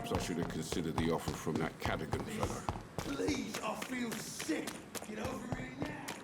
Perhaps I should have considered the offer from that Cadogan fellow. Please, I feel sick. Get over here now.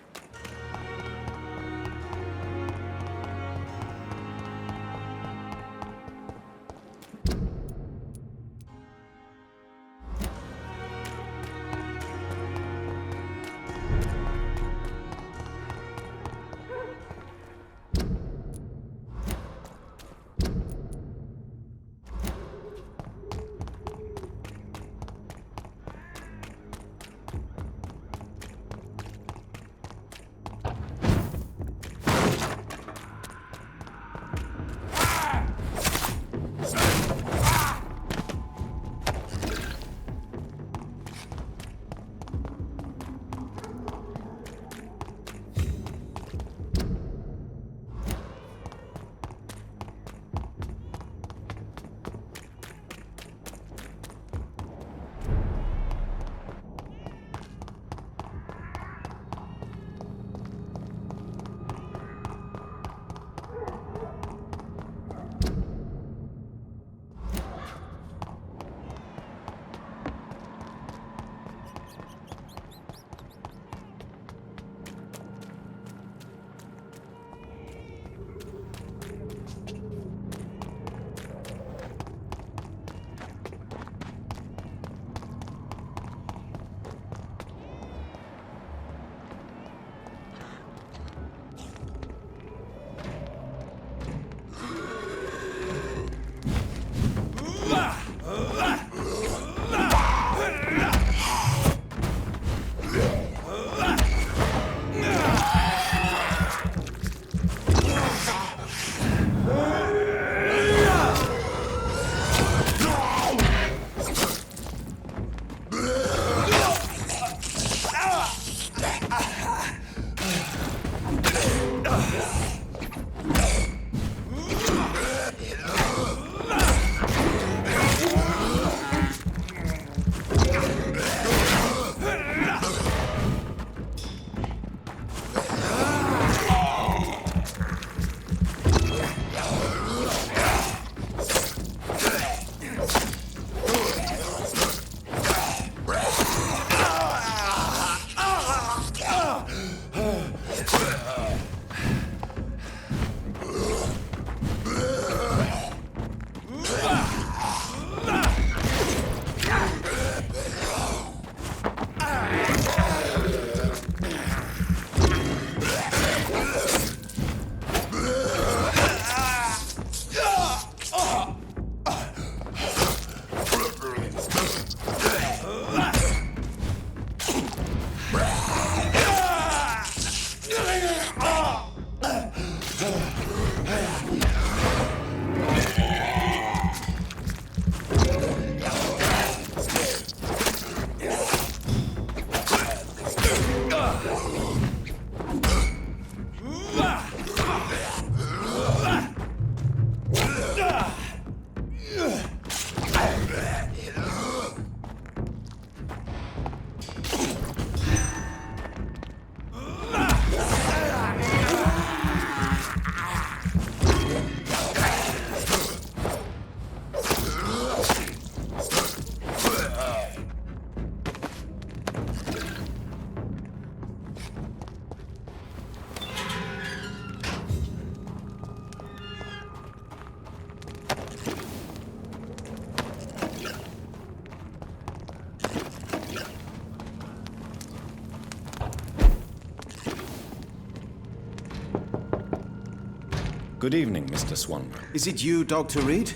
Good evening, Mr. Swanborough. Is it you, Dr. Reid?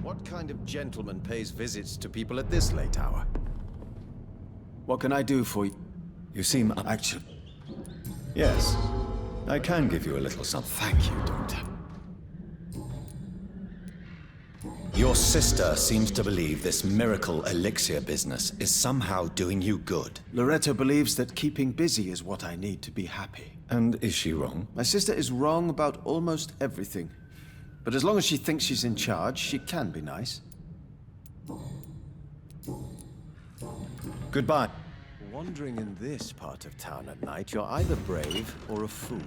What kind of gentleman pays visits to people at this late hour? What can I do for you? You seem Actually, Yes, I can give you a little something. thank you, Doctor. Your sister seems to believe this miracle elixir business is somehow doing you good. Loretta believes that keeping busy is what I need to be happy. And is she wrong? My sister is wrong about almost everything. But as long as she thinks she's in charge, she can be nice. Goodbye. Wandering in this part of town at night, you're either brave or a fool.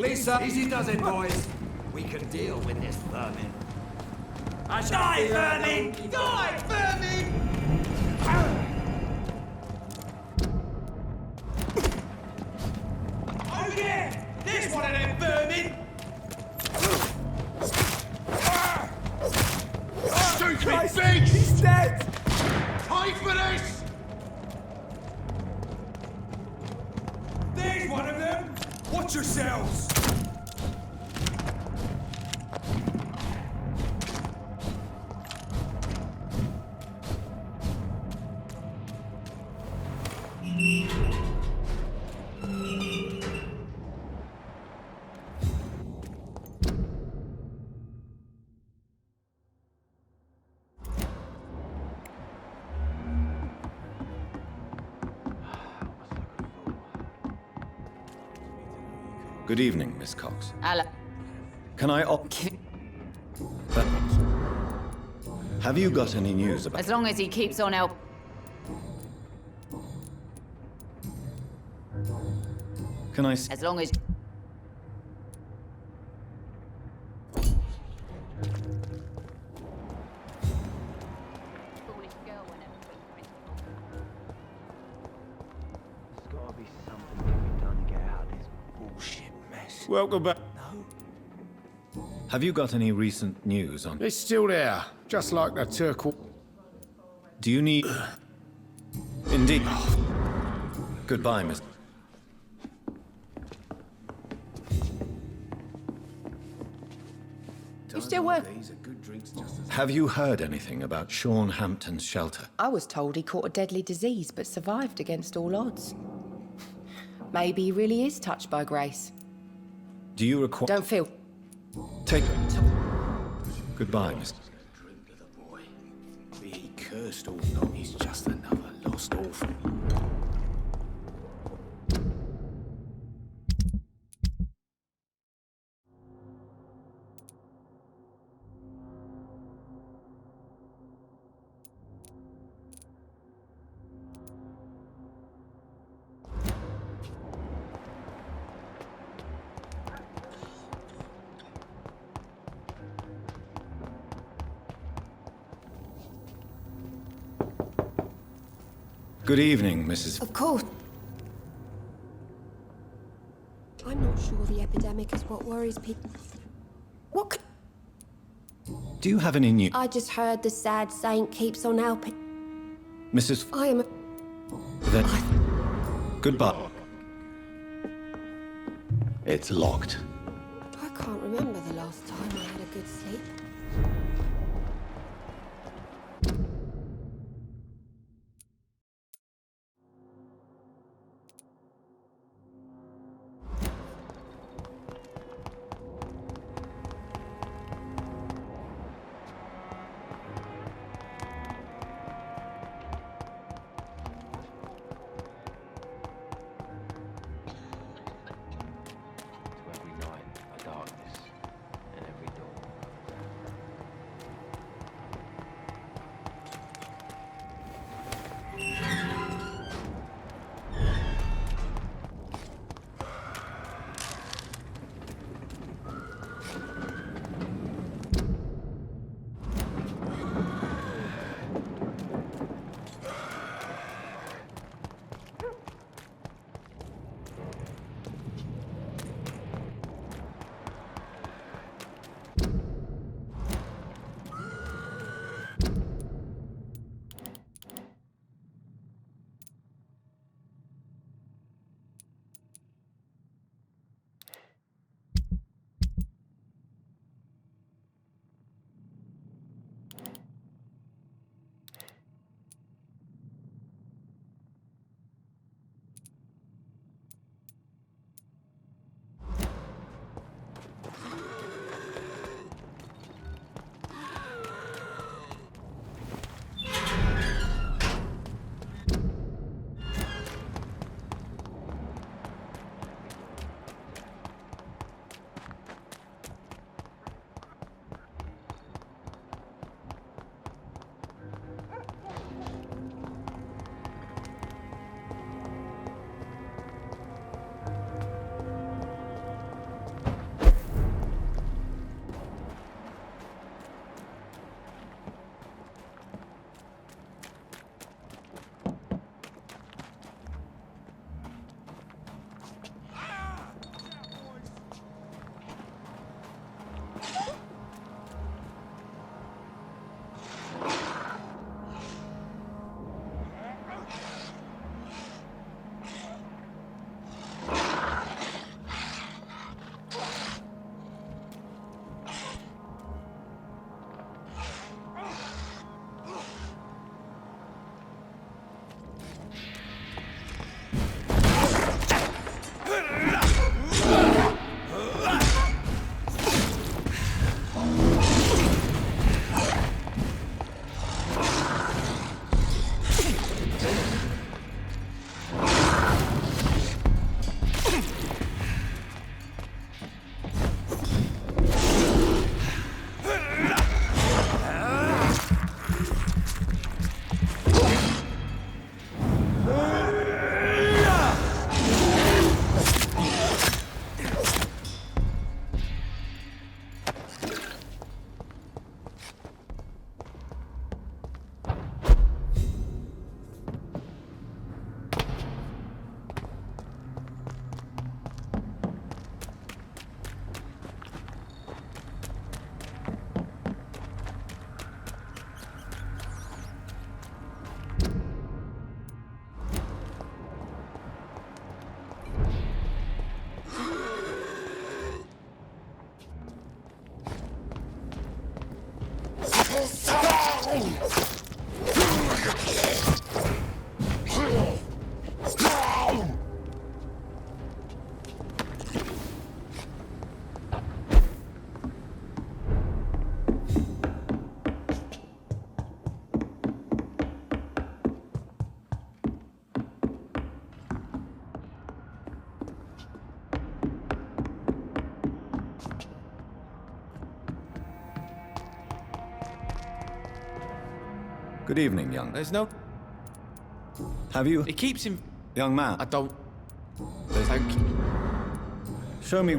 Please, sir. Easy does it, boys. We can deal with this vermin. Die, vermin! Die, vermin! Over there! There's one of them vermin! Stupid thing! He's dead! Pay for this! There's one of them! Watch yourselves! Good evening, Miss Cox. Hello. Can I Have you got any news about... As long as he keeps on help. Can I... As long as... Welcome back. Have you got any recent news on... It's still there, just like the turquoise. Do you need... Indeed. Goodbye, Miss... You still work? Have you heard anything about Sean Hampton's shelter? I was told he caught a deadly disease but survived against all odds. Maybe he really is touched by grace. Do you require... Don't feel... Take... Goodbye, Miss... Be he cursed or not, he's just another lost orphan. Good evening, Mrs... Of course. I'm not sure the epidemic is what worries people. What could... Do you have any news? I just heard the sad saint keeps on helping. Mrs... I am a... Then... Goodbye. It's locked. I can't remember the last time I had a good sleep. Good evening, young. There's no... Have you... It keeps him... Young man. I don't... Thank you. Show me...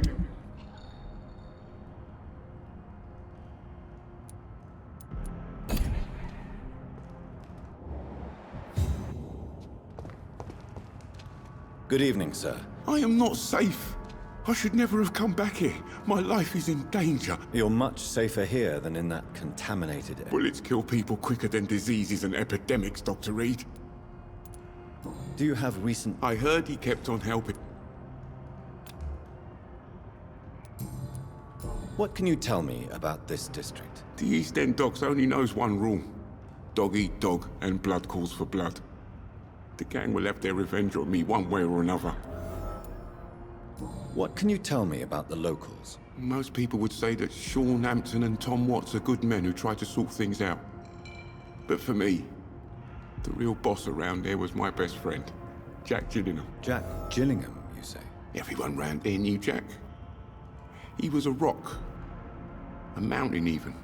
Good evening, sir. I am not safe. I should never have come back here. My life is in danger. You're much safer here than in that contaminated area. Bullets kill people quicker than diseases and epidemics, Dr. Reid. Do you have recent... I heard he kept on helping. What can you tell me about this district? The East End Docks only knows one rule. Dog eat dog, and blood calls for blood. The gang will have their revenge on me one way or another. What can you tell me about the locals? Most people would say that Sean Hampton and Tom Watts are good men who try to sort things out. But for me, the real boss around there was my best friend, Jack Gillingham. Jack Gillingham, you say? Everyone round there knew Jack. He was a rock. A mountain even.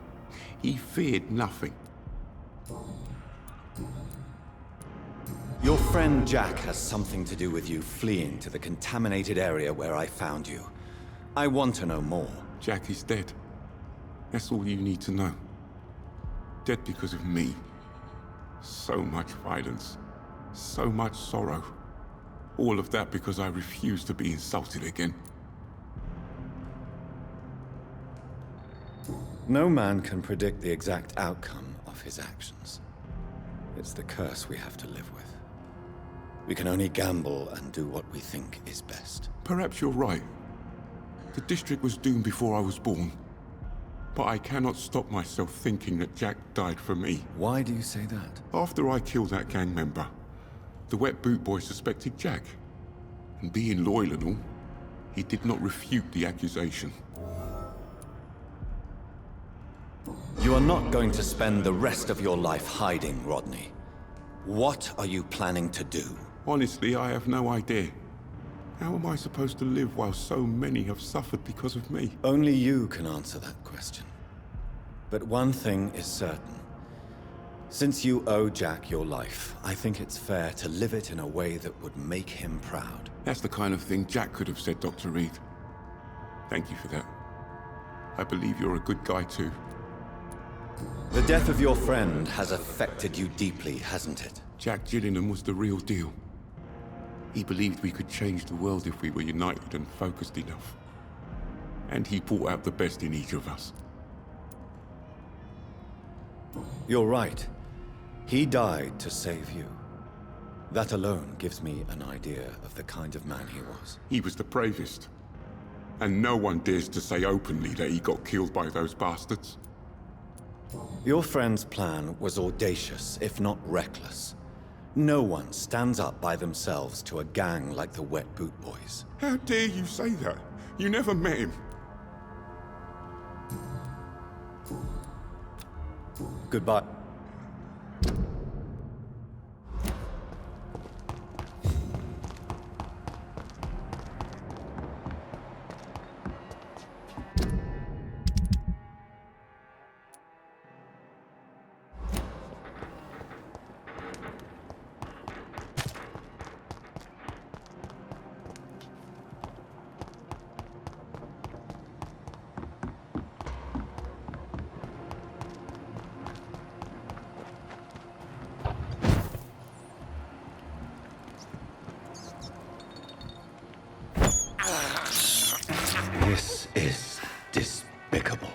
He feared nothing. Your friend Jack has something to do with you fleeing to the contaminated area where I found you. I want to know more. Jack is dead. That's all you need to know. Dead because of me. So much violence. So much sorrow. All of that because I refuse to be insulted again. No man can predict the exact outcome of his actions. It's the curse we have to live with. We can only gamble and do what we think is best. Perhaps you're right. The district was doomed before I was born. But I cannot stop myself thinking that Jack died for me. Why do you say that? After I killed that gang member, the wet boot boy suspected Jack. And being loyal and all, he did not refute the accusation. You are not going to spend the rest of your life hiding, Rodney. What are you planning to do? Honestly, I have no idea. How am I supposed to live while so many have suffered because of me? Only you can answer that question. But one thing is certain. Since you owe Jack your life, I think it's fair to live it in a way that would make him proud. That's the kind of thing Jack could have said, Dr. Reid. Thank you for that. I believe you're a good guy too. The death of your friend has affected you deeply, hasn't it? Jack Gillingham was the real deal. He believed we could change the world if we were united and focused enough. And he brought out the best in each of us. You're right. He died to save you. That alone gives me an idea of the kind of man he was. He was the bravest. And no one dares to say openly that he got killed by those bastards. Your friend's plan was audacious, if not reckless. No one stands up by themselves to a gang like the Wet Boot Boys. How dare you say that? You never met him. Goodbye. This is despicable.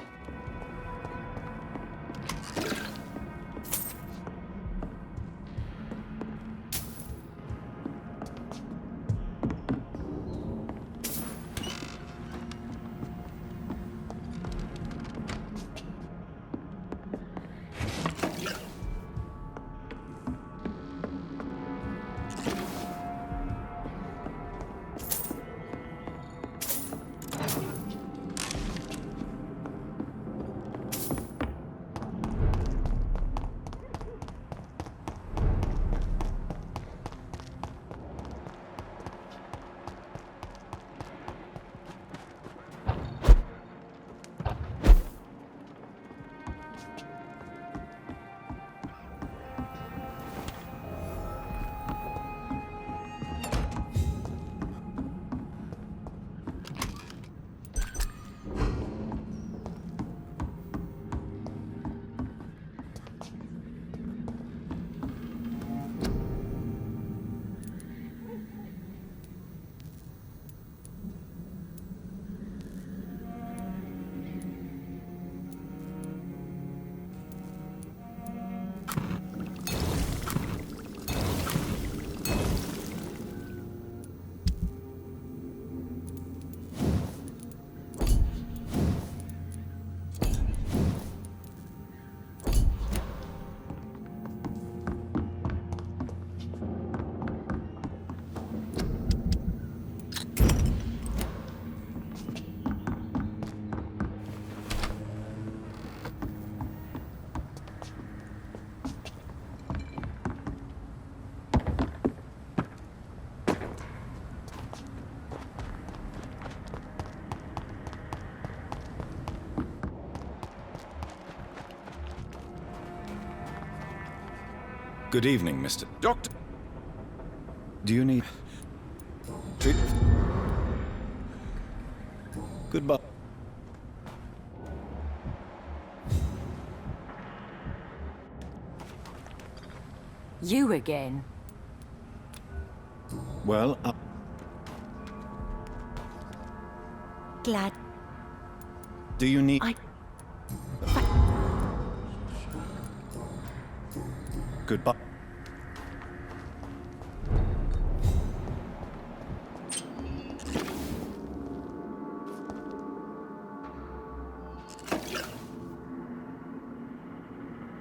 Good evening, Mr. Doctor. Do you need treatment? Goodbye. You again? Well, Glad do you need... Goodbye.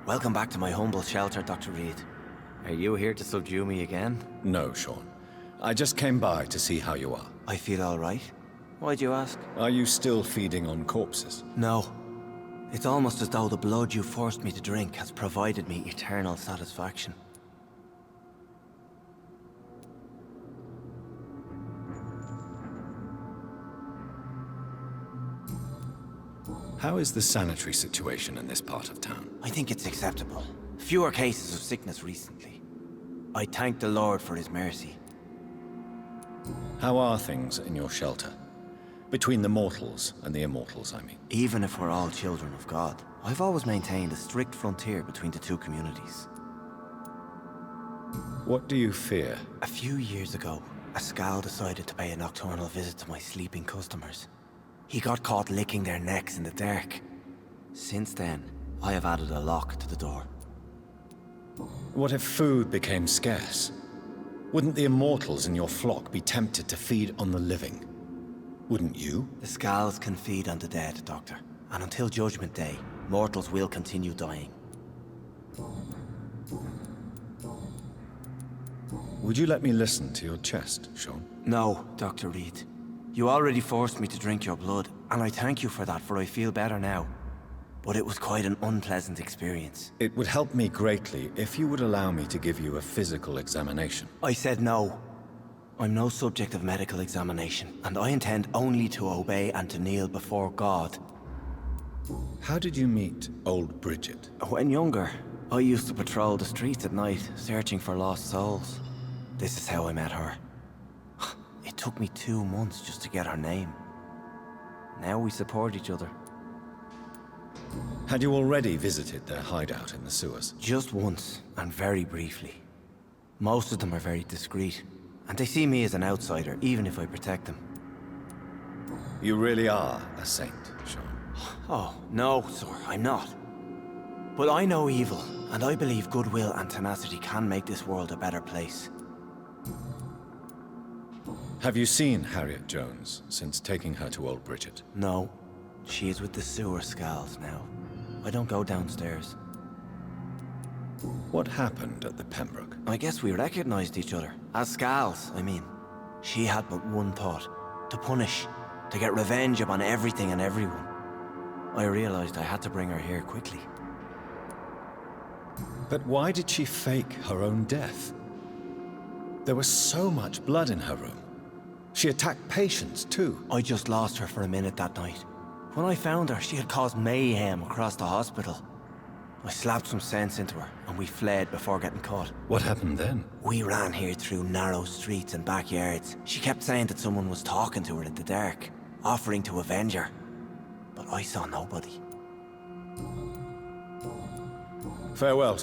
Welcome back to my humble shelter, Dr. Reid. Are you here to subdue me again? No, Sean. I just came by to see how you are. I feel all right. Why'd you ask? Are you still feeding on corpses? No. It's almost as though the blood you forced me to drink has provided me eternal satisfaction. How is the sanitary situation in this part of town? I think it's acceptable. Fewer cases of sickness recently. I thank the Lord for his mercy. How are things in your shelter? Between the mortals and the immortals, I mean. Even if we're all children of God, I've always maintained a strict frontier between the two communities. What do you fear? A few years ago, a Skal decided to pay a nocturnal visit to my sleeping customers. He got caught licking their necks in the dark. Since then, I have added a lock to the door. What if food became scarce? Wouldn't the immortals in your flock be tempted to feed on the living? Wouldn't you? The Skals can feed on the dead, Doctor. And until Judgment Day, mortals will continue dying. Would you let me listen to your chest, Sean? No, Dr. Reid. You already forced me to drink your blood, and I thank you for that, for I feel better now. But it was quite an unpleasant experience. It would help me greatly if you would allow me to give you a physical examination. I said no. I'm no subject of medical examination, and I intend only to obey and to kneel before God. How did you meet old Bridget? When younger, I used to patrol the streets at night, searching for lost souls. This is how I met her. It took me 2 months just to get her name. Now we support each other. Had you already visited their hideout in the sewers? Just once, and very briefly. Most of them are very discreet, and they see me as an outsider, even if I protect them. You really are a saint, Sean. Oh, no, sir, I'm not. But I know evil, and I believe goodwill and tenacity can make this world a better place. Have you seen Harriet Jones since taking her to old Bridget? No. She is with the sewer Skals now. I don't go downstairs. What happened at the Pembroke? I guess we recognized each other. As Skals, I mean. She had but one thought. To punish. To get revenge upon everything and everyone. I realized I had to bring her here quickly. But why did she fake her own death? There was so much blood in her room. She attacked patients, too. I just lost her for a minute that night. When I found her, she had caused mayhem across the hospital. I slapped some sense into her, and we fled before getting caught. What happened then? We ran here through narrow streets and backyards. She kept saying that someone was talking to her in the dark, offering to avenge her. But I saw nobody. Farewell.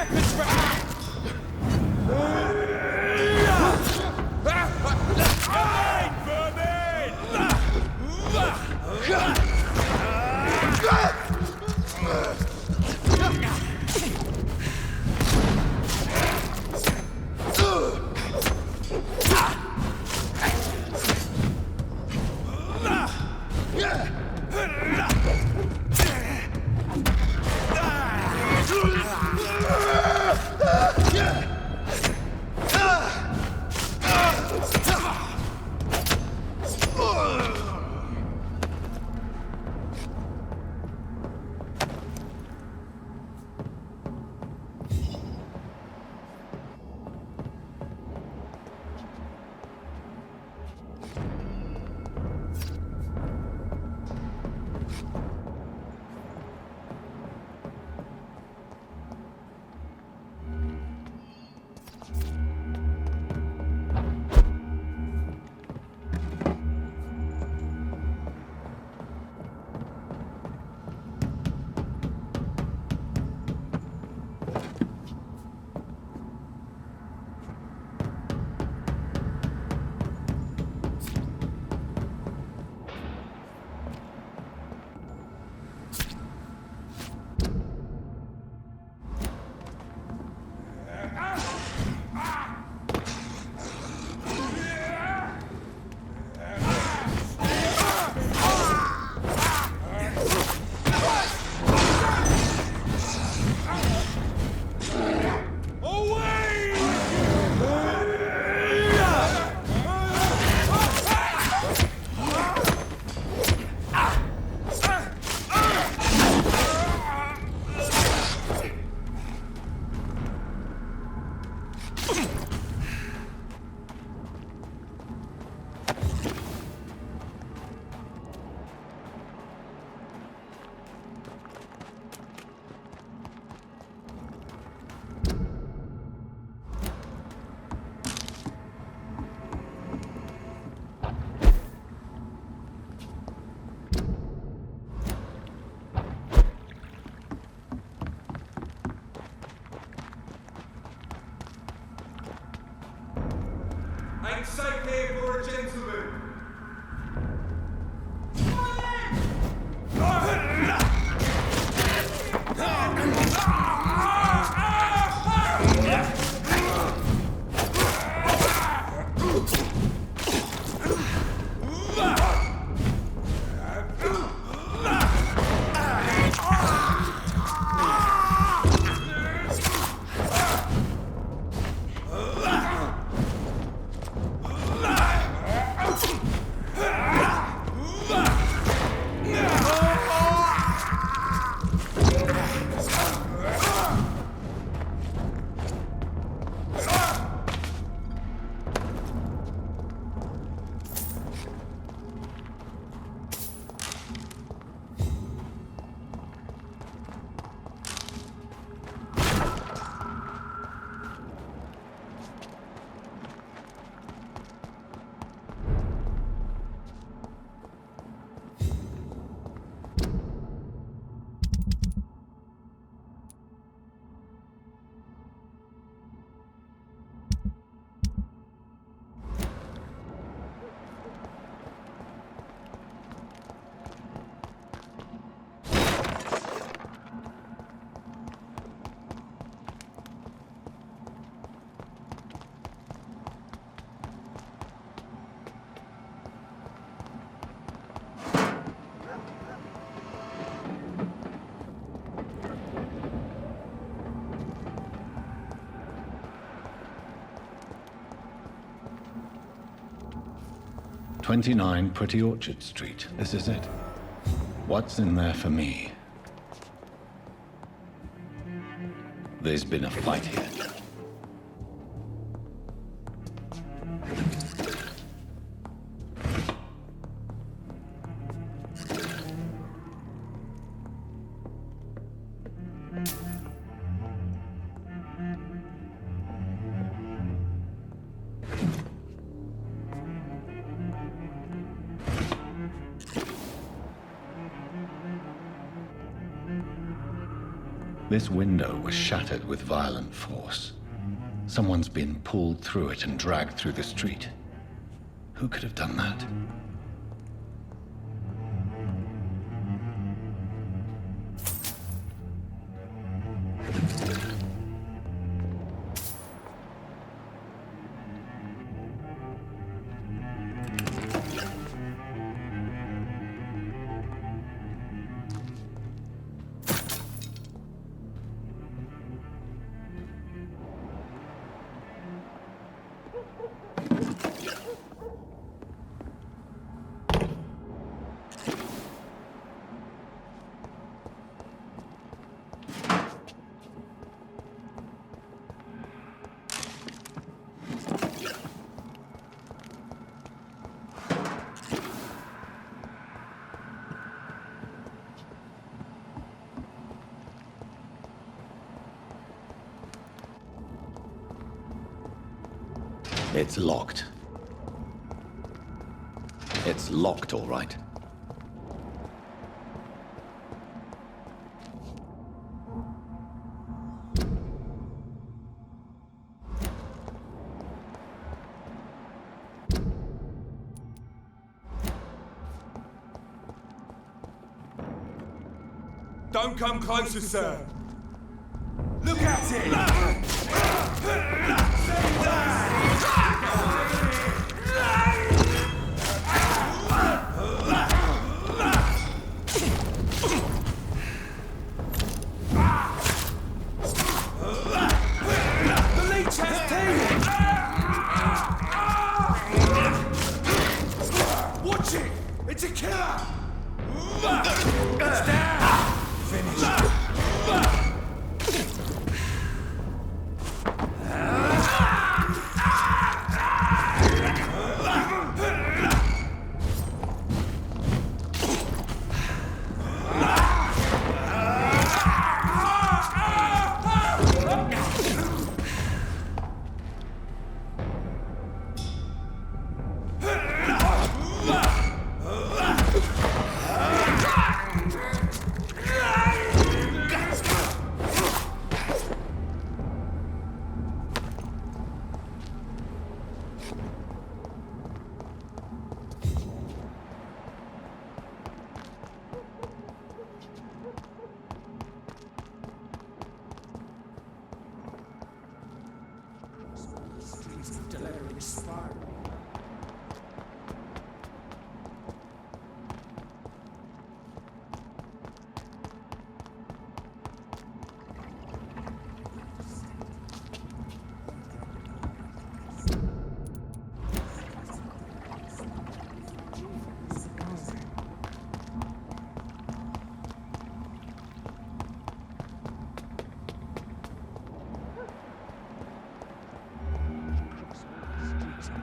weapons ready! Fine, vermin! Ain't safe here for a gentleman. "29 Pretty Orchard Street. This is it. What's in there for me? There's been a fight here. This window was shattered with violent force. Someone's been pulled through it and dragged through the street. Who could have done that? It's locked. It's locked, all right. Don't come closer, sir. Look at it! Watch it! It's a killer! It's down! Finish.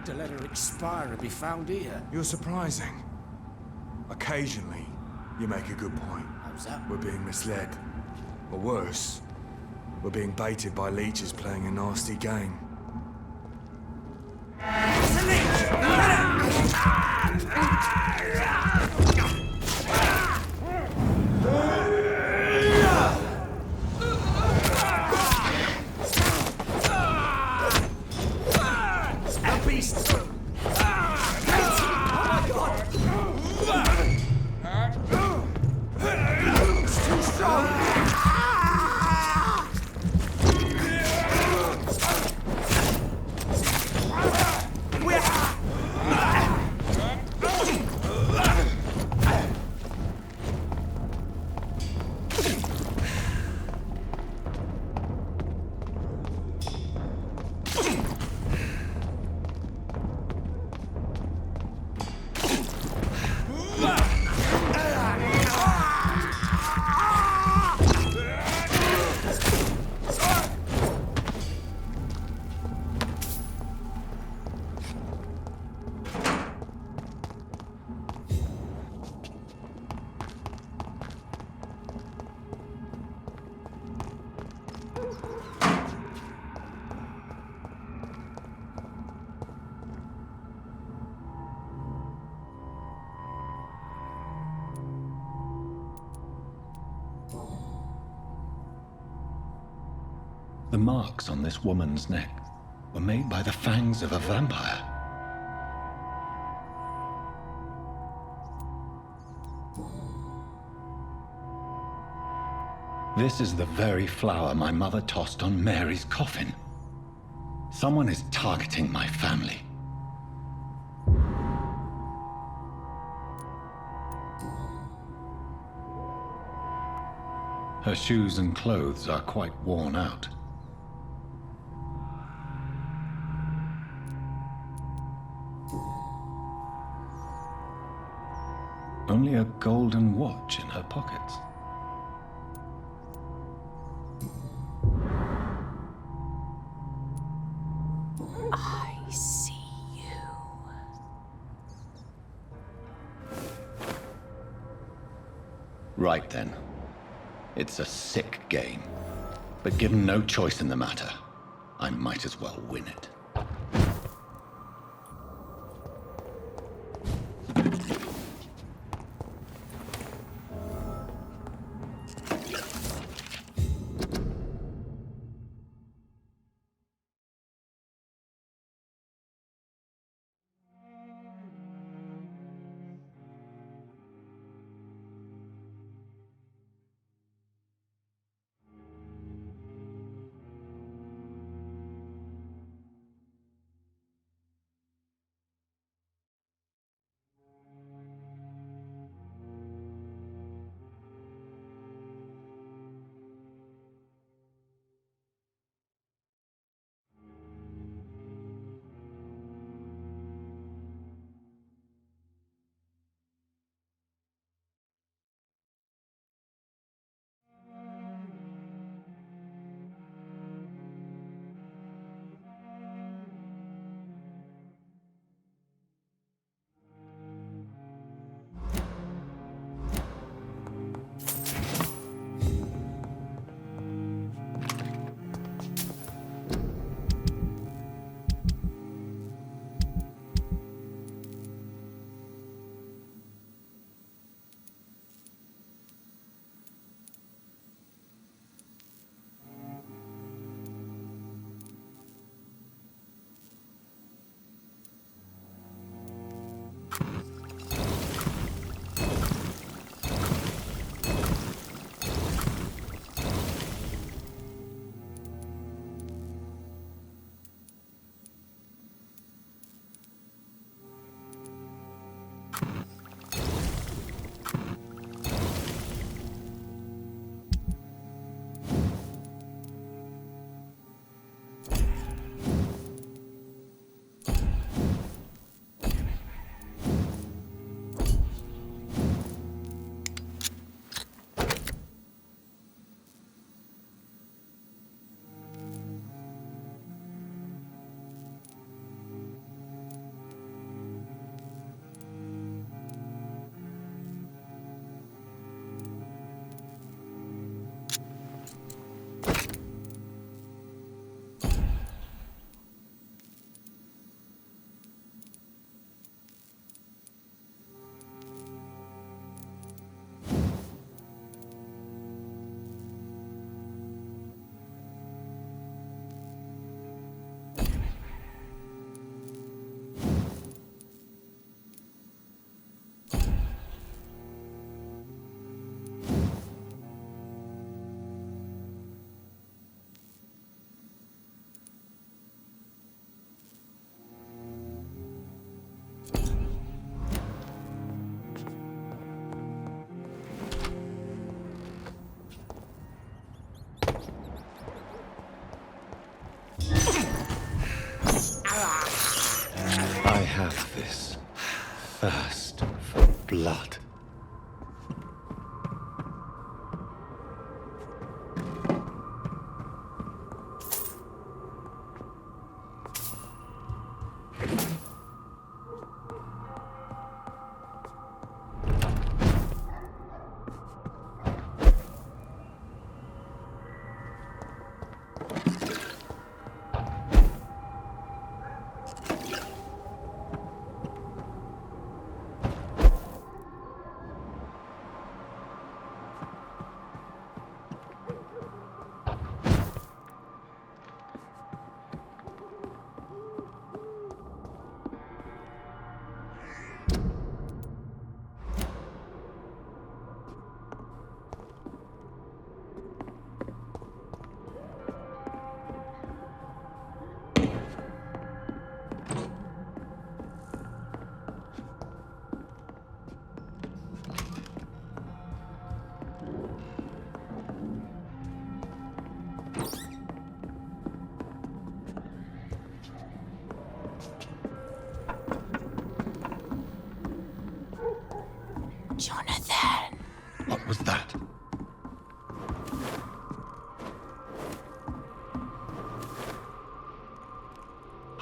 To let her expire and be found here. You're surprising. Occasionally, you make a good point. How's that? We're being misled. Or worse, we're being baited by leeches playing a nasty game. The marks on this woman's neck were made by the fangs of a vampire. This is the very flower my mother tossed on Mary's coffin. Someone is targeting my family. Her shoes and clothes are quite worn out. Only a golden watch in her pockets. I see you. Right then. It's a sick game. But given no choice in the matter, I might as well win it. I have this thirst for blood.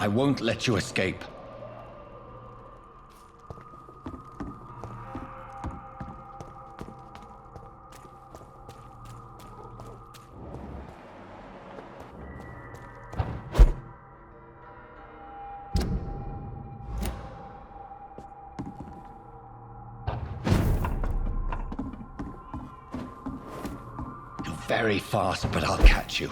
I won't let you escape. Very fast, but I'll catch you.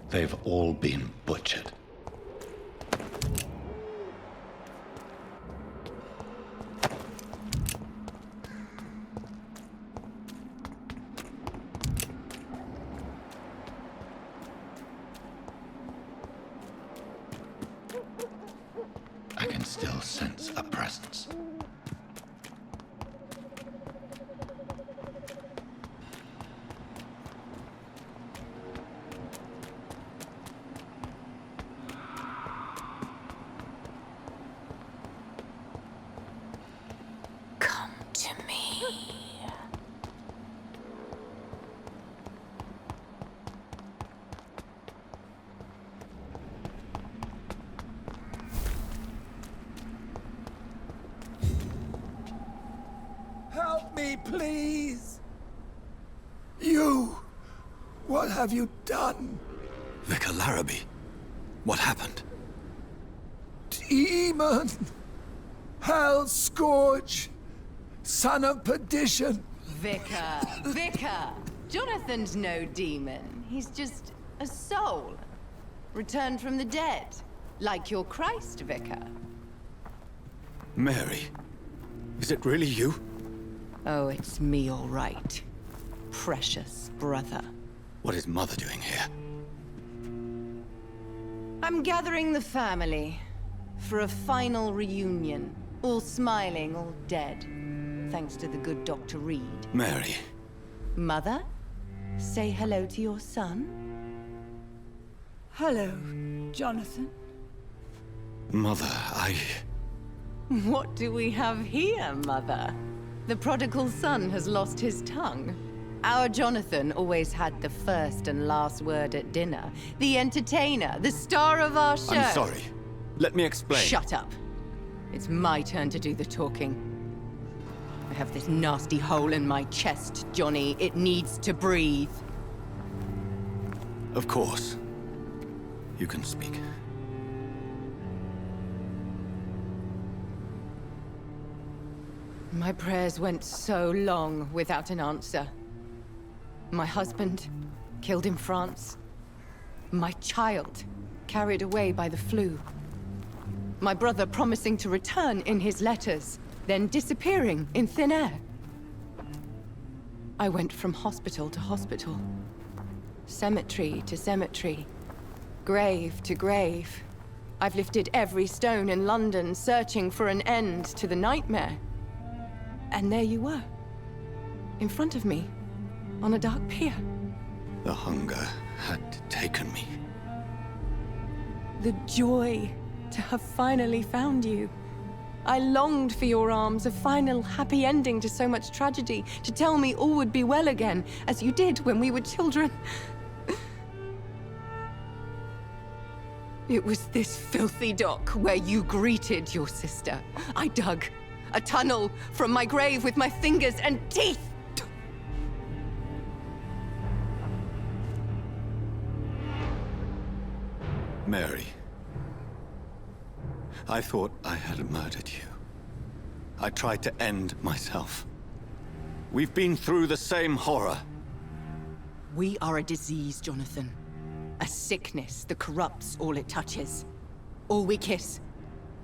They've all been butchered. I can still sense a presence. Help me, please! You! What have you done? Vicar Larrabee, what happened? Demon! Hell scourge! Son of perdition! Vicar! Jonathan's no demon. He's just a soul. Returned from the dead. Like your Christ, Vicar. Mary, is it really you? Oh, it's me, all right. Precious brother. What is Mother doing here? I'm gathering the family for a final reunion. All smiling, all dead. Thanks to the good Dr. Reid. Mary. Mother, say hello to your son. Hello, Jonathan. Mother, What do we have here, Mother? The prodigal son has lost his tongue. Our Jonathan always had the first and last word at dinner. The entertainer, the star of our show. I'm sorry. Let me explain. Shut up. It's my turn to do the talking. I have this nasty hole in my chest, Johnny. It needs to breathe. Of course. You can speak. My prayers went so long without an answer. My husband, killed in France. My child, carried away by the flu. My brother promising to return in his letters, then disappearing in thin air. I went from hospital to hospital. Cemetery to cemetery. Grave to grave. I've lifted every stone in London, searching for an end to the nightmare. And there you were, in front of me, on a dark pier. The hunger had taken me. The joy to have finally found you. I longed for your arms, a final happy ending to so much tragedy, to tell me all would be well again, as you did when we were children. It was this filthy dock where you greeted your sister. I dug a tunnel from my grave with my fingers and teeth. Mary, I thought I had murdered you. I tried to end myself. We've been through the same horror. We are a disease, Jonathan. A sickness that corrupts all it touches. All we kiss,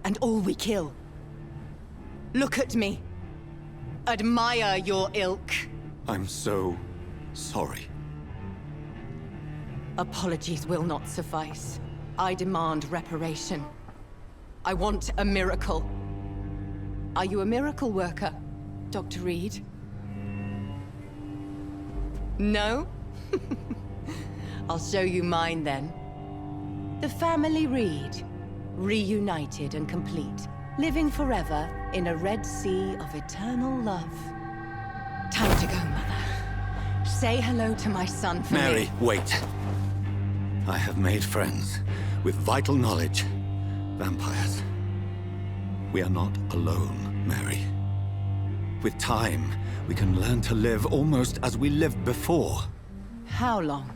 and all we kill. Look at me. Admire your ilk. I'm so sorry. Apologies will not suffice. I demand reparation. I want a miracle. Are you a miracle worker, Dr. Reed? No? I'll show you mine then. The family Reed, reunited and complete, living forever in a red sea of eternal love. Time to go, Mother. Say hello to my son for me. Mary, wait. I have made friends with vital knowledge. Vampires. We are not alone, Mary. With time, we can learn to live almost as we lived before. How long?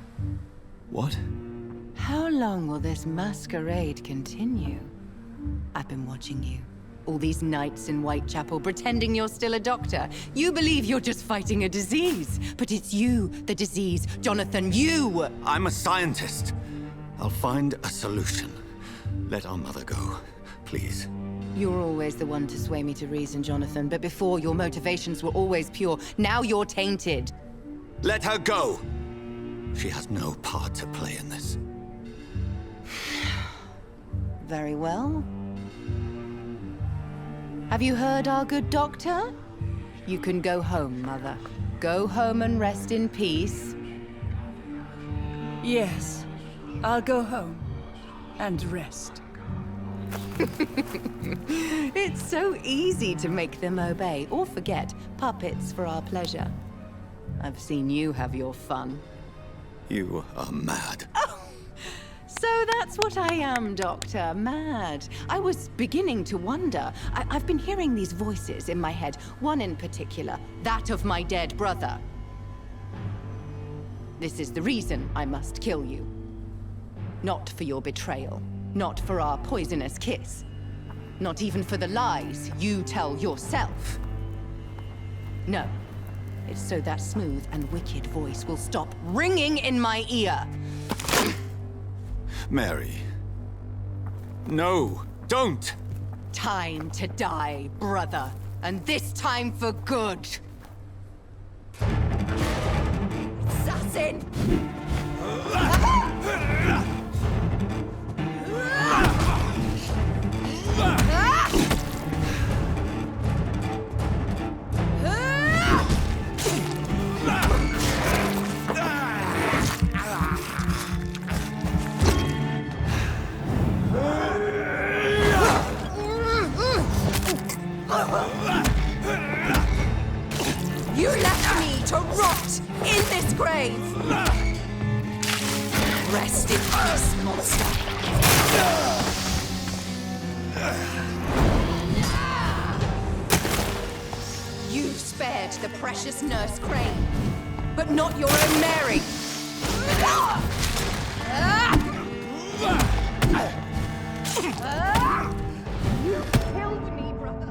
What? How long will this masquerade continue? I've been watching you. All these nights in Whitechapel, pretending you're still a doctor. You believe you're just fighting a disease. But it's you, the disease. Jonathan, you! I'm a scientist. I'll find a solution. Let our mother go, please. You're always the one to sway me to reason, Jonathan. But before, your motivations were always pure. Now you're tainted. Let her go! She has no part to play in this. Very well. Have you heard our good doctor? You can go home, Mother. Go home and rest in peace. Yes, I'll go home and rest. It's so easy to make them obey or forget. Puppets for our pleasure. I've seen you have your fun. You are mad. Oh, so that's what I am, Doctor. Mad. I was beginning to wonder. I've been hearing these voices in my head. One in particular, that of my dead brother. This is the reason I must kill you. Not for your betrayal. Not for our poisonous kiss. Not even for the lies you tell yourself. No. It's so that smooth and wicked voice will stop ringing in my ear. Mary. No, don't! Time to die, brother. And this time for good. Assassin! You left me to rot in this grave! Rest in peace, monster! You spared the precious Nurse Crane, but not your own Mary! You killed me, brother!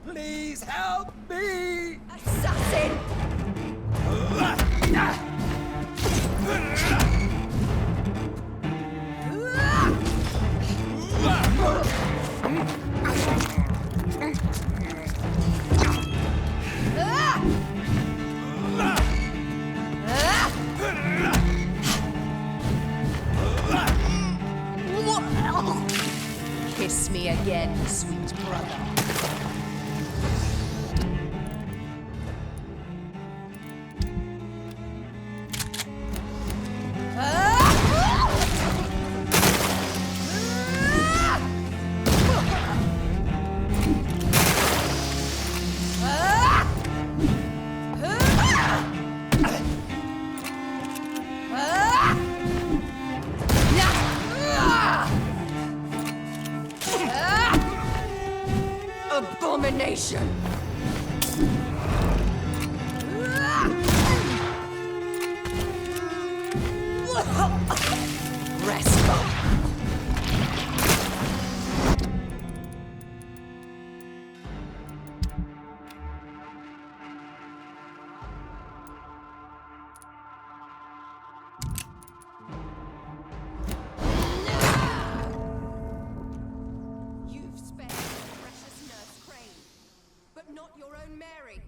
Please help me! Assassin! Kiss me again, sweet brother. abomination! Rest. You've spared the precious nurse Crane, but not your own Mary.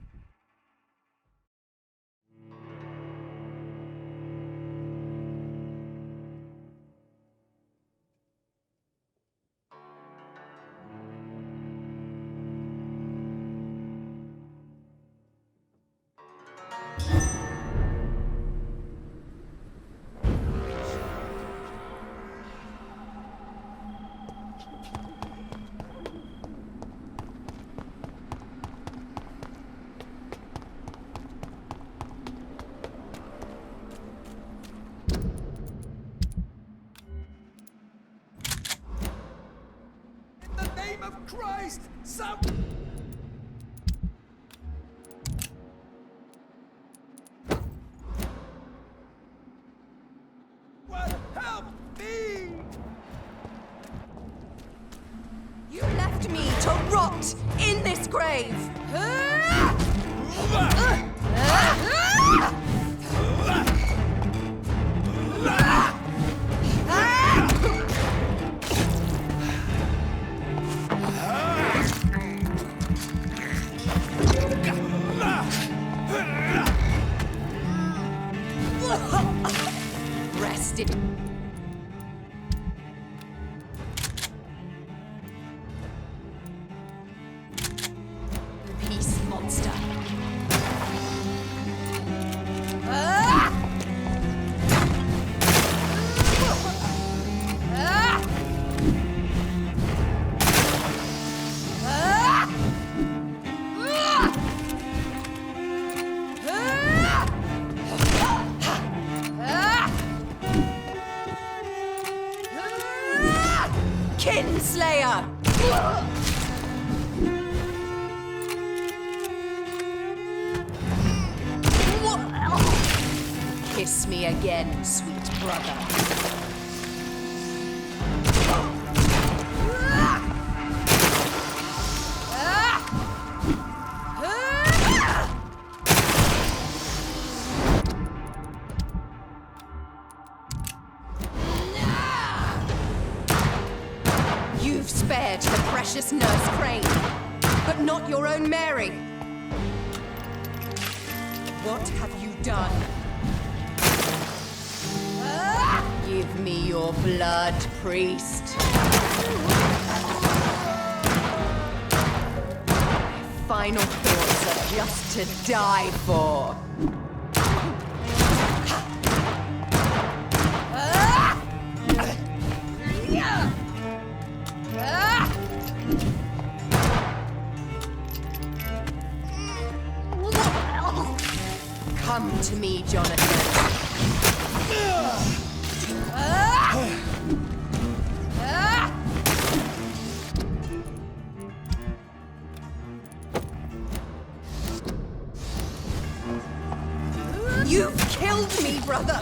Christ! Some... What? Help me! You left me to rot in this grave! Rested. Peace, monster. Kinslayer! Kiss me again, sweet brother. You've spared the precious nurse Crane, but not your own Mary. What have you done? Give me your blood, priest. My final thoughts are just to die for. Come to me, Jonathan. You've killed me, brother!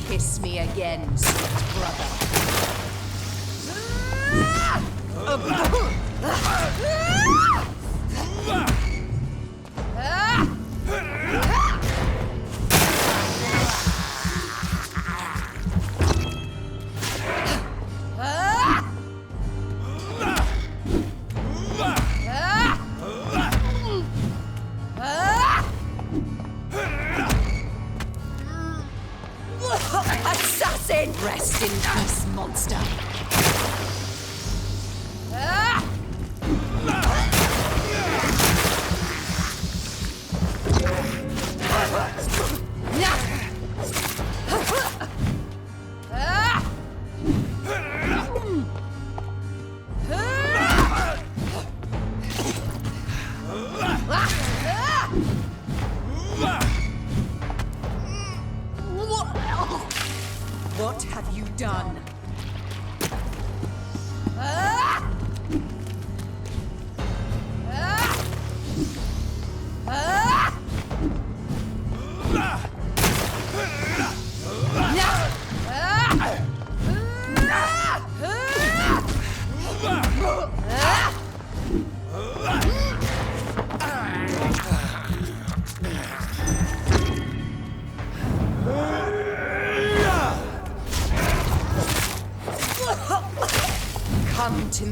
Kiss me again, sweet brother.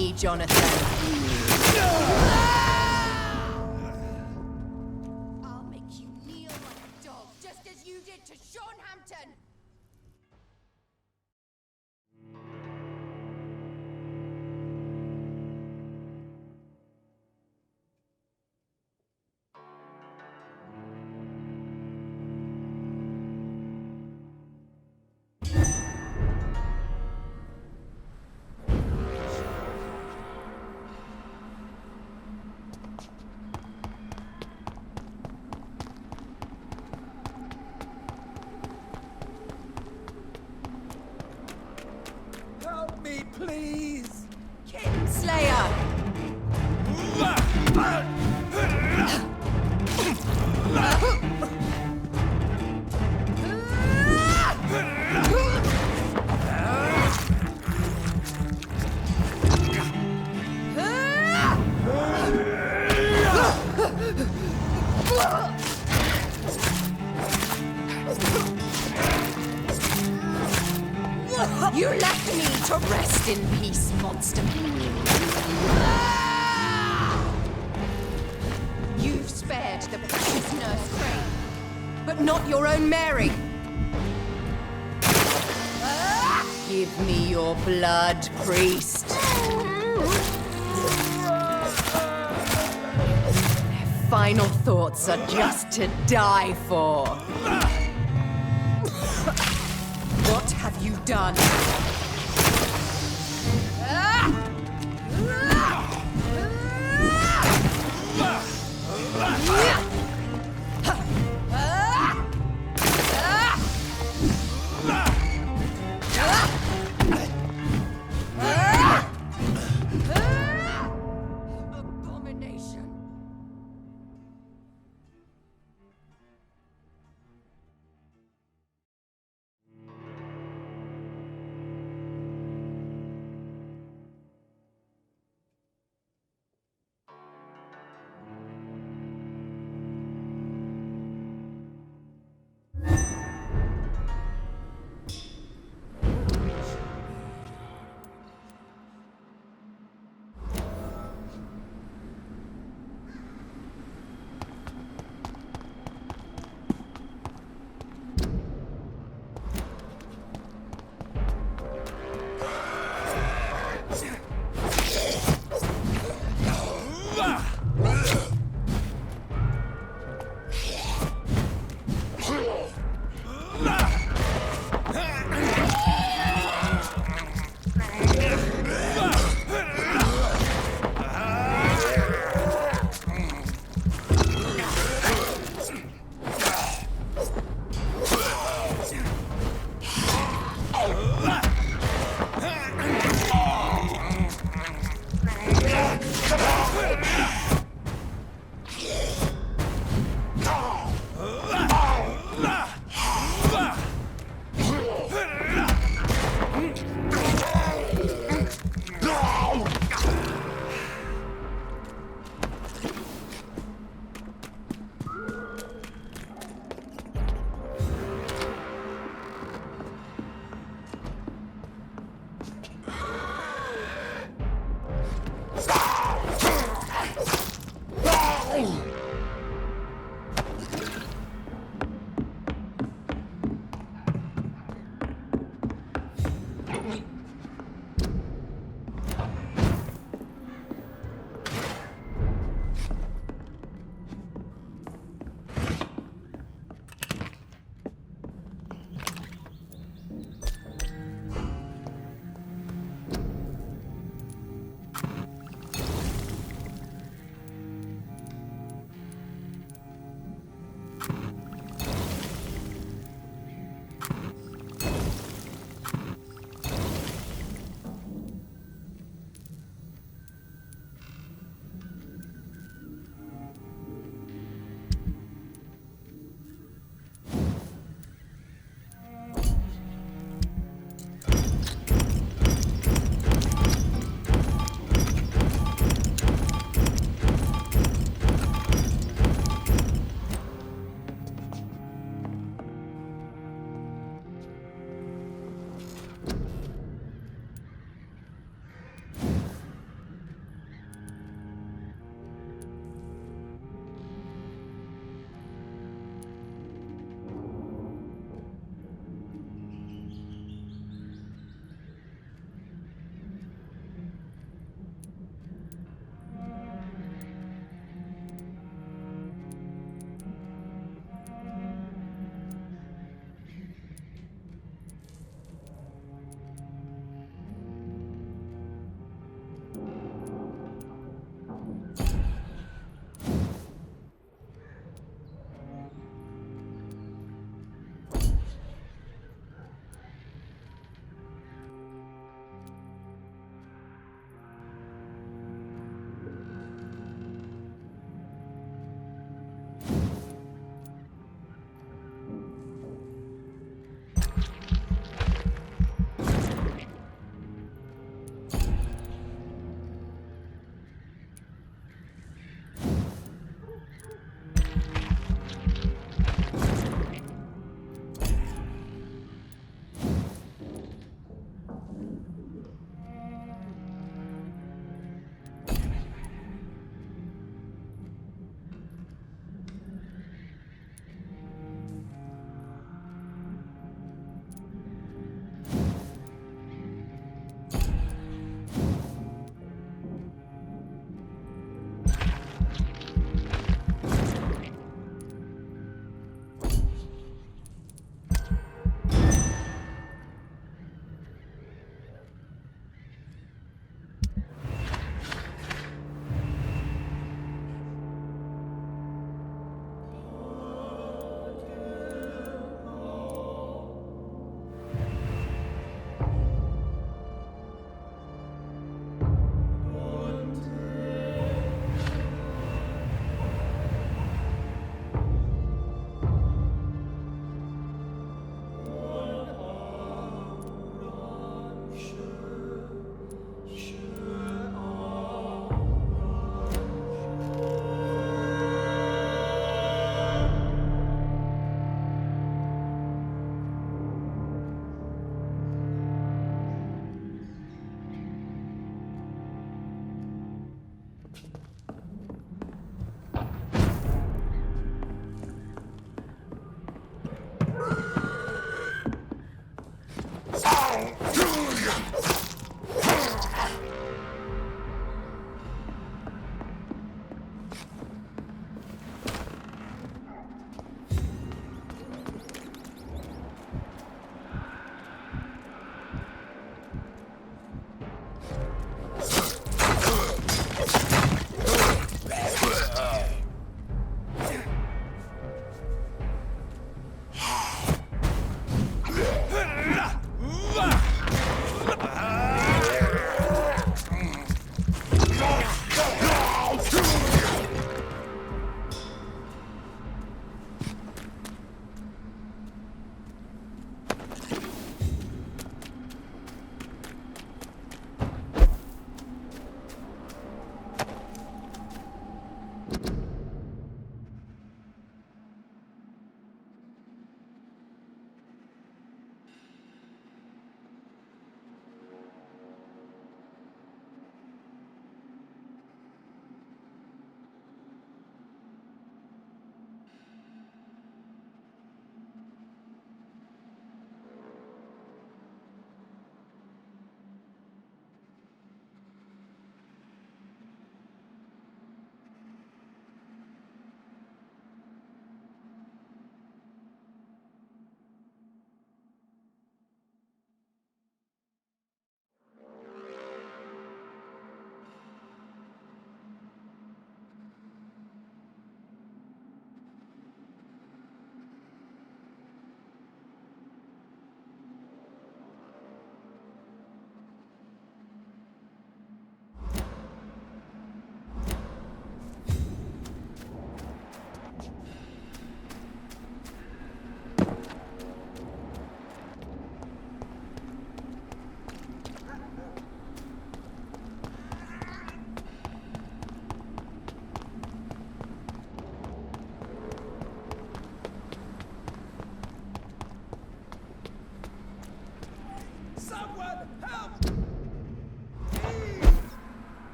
me, Jonathan. I'll make you kneel like a dog, just as you did to Sean Hampton. Help me, please! Slayer! You left me to rest in peace, monster. You've spared the precious nurse Crane, but not your own Mary. Give me your blood, priest. Their final thoughts are just to die for. What have you done? Abomination.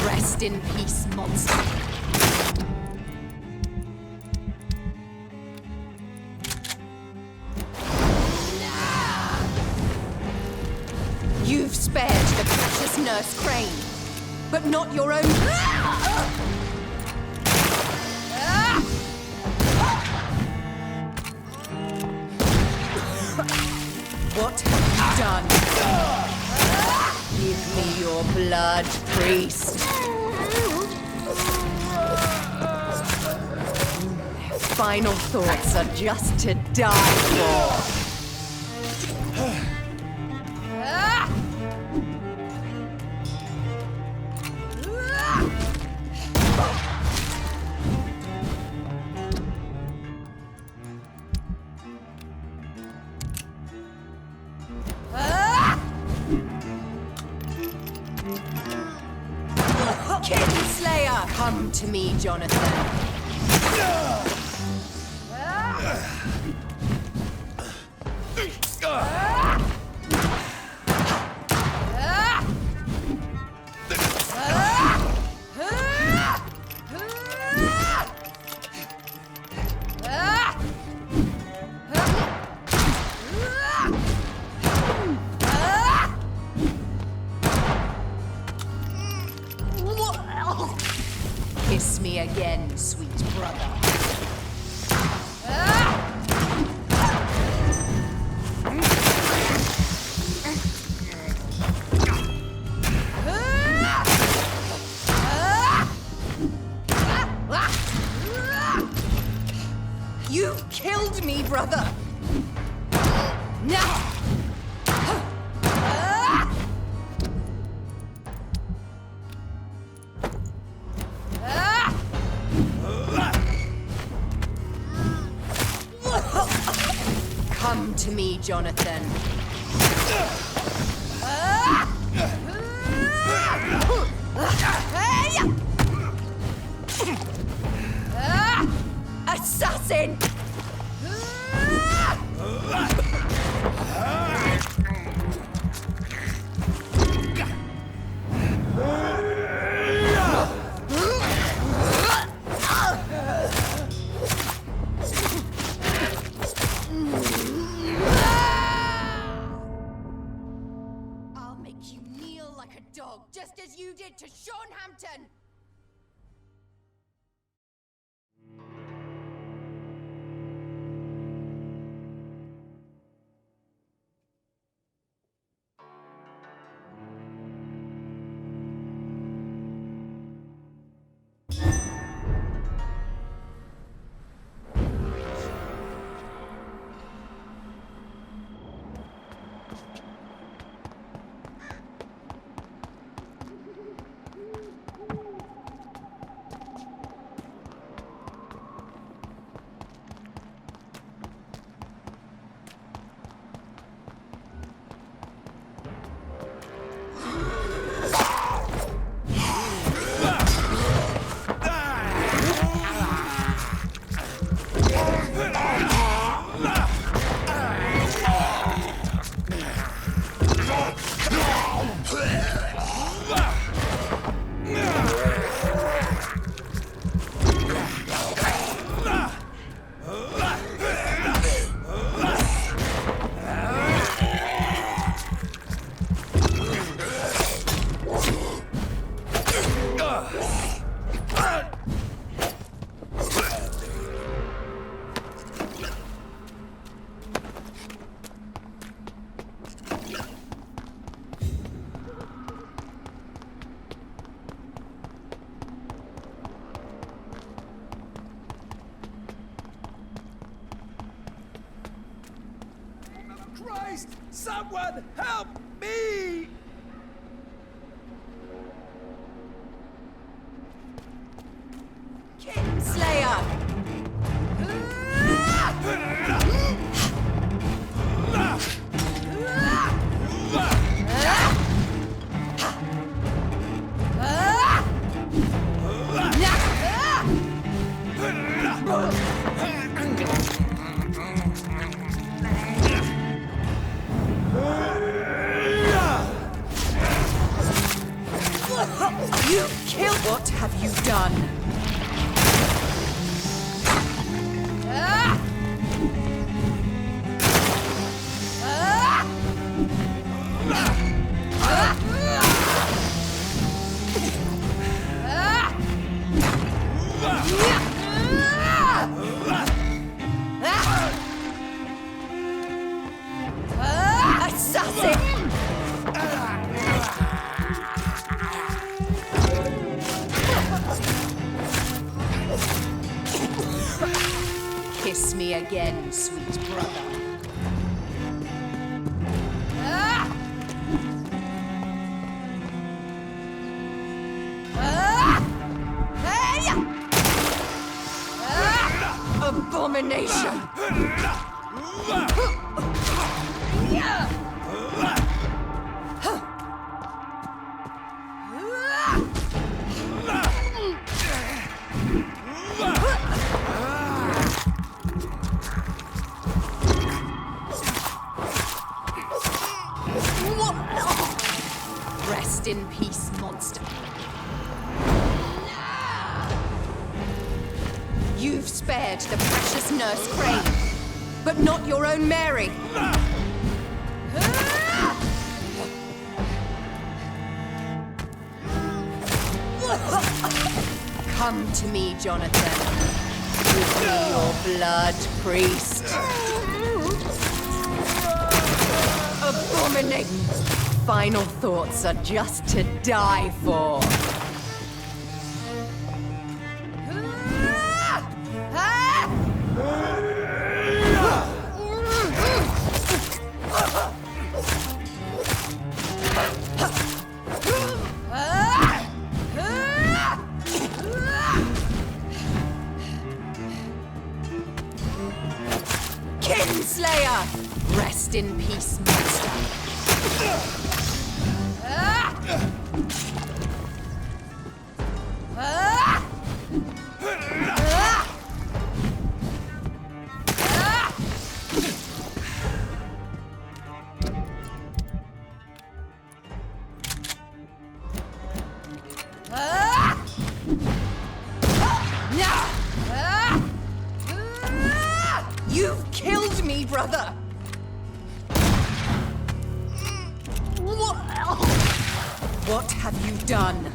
Rest in peace, monster. You've spared the precious Nurse Crane, but not your own. What have you done? Give me your blood, priest. Their final thoughts are just to die for. Kinslayer, come to me, Jonathan. Kiss me again, sweet brother. You killed me, brother! Now! Come to me, Jonathan. Assassin! I'll make you kneel like a dog, just as you did to Sean Hampton! Christ! Someone help me! Kinslayer! You killed. What have you done? Assassin! Kiss me again, sweet brother. Abomination! Rest in peace, monster. You've spared the precious Nurse Crane, but not your own Mary. Come to me, Jonathan. Give me your blood, priest. Abomination. Final thoughts are just to die for. Slayer! Rest in peace, monster. You've killed me, brother! What have you done?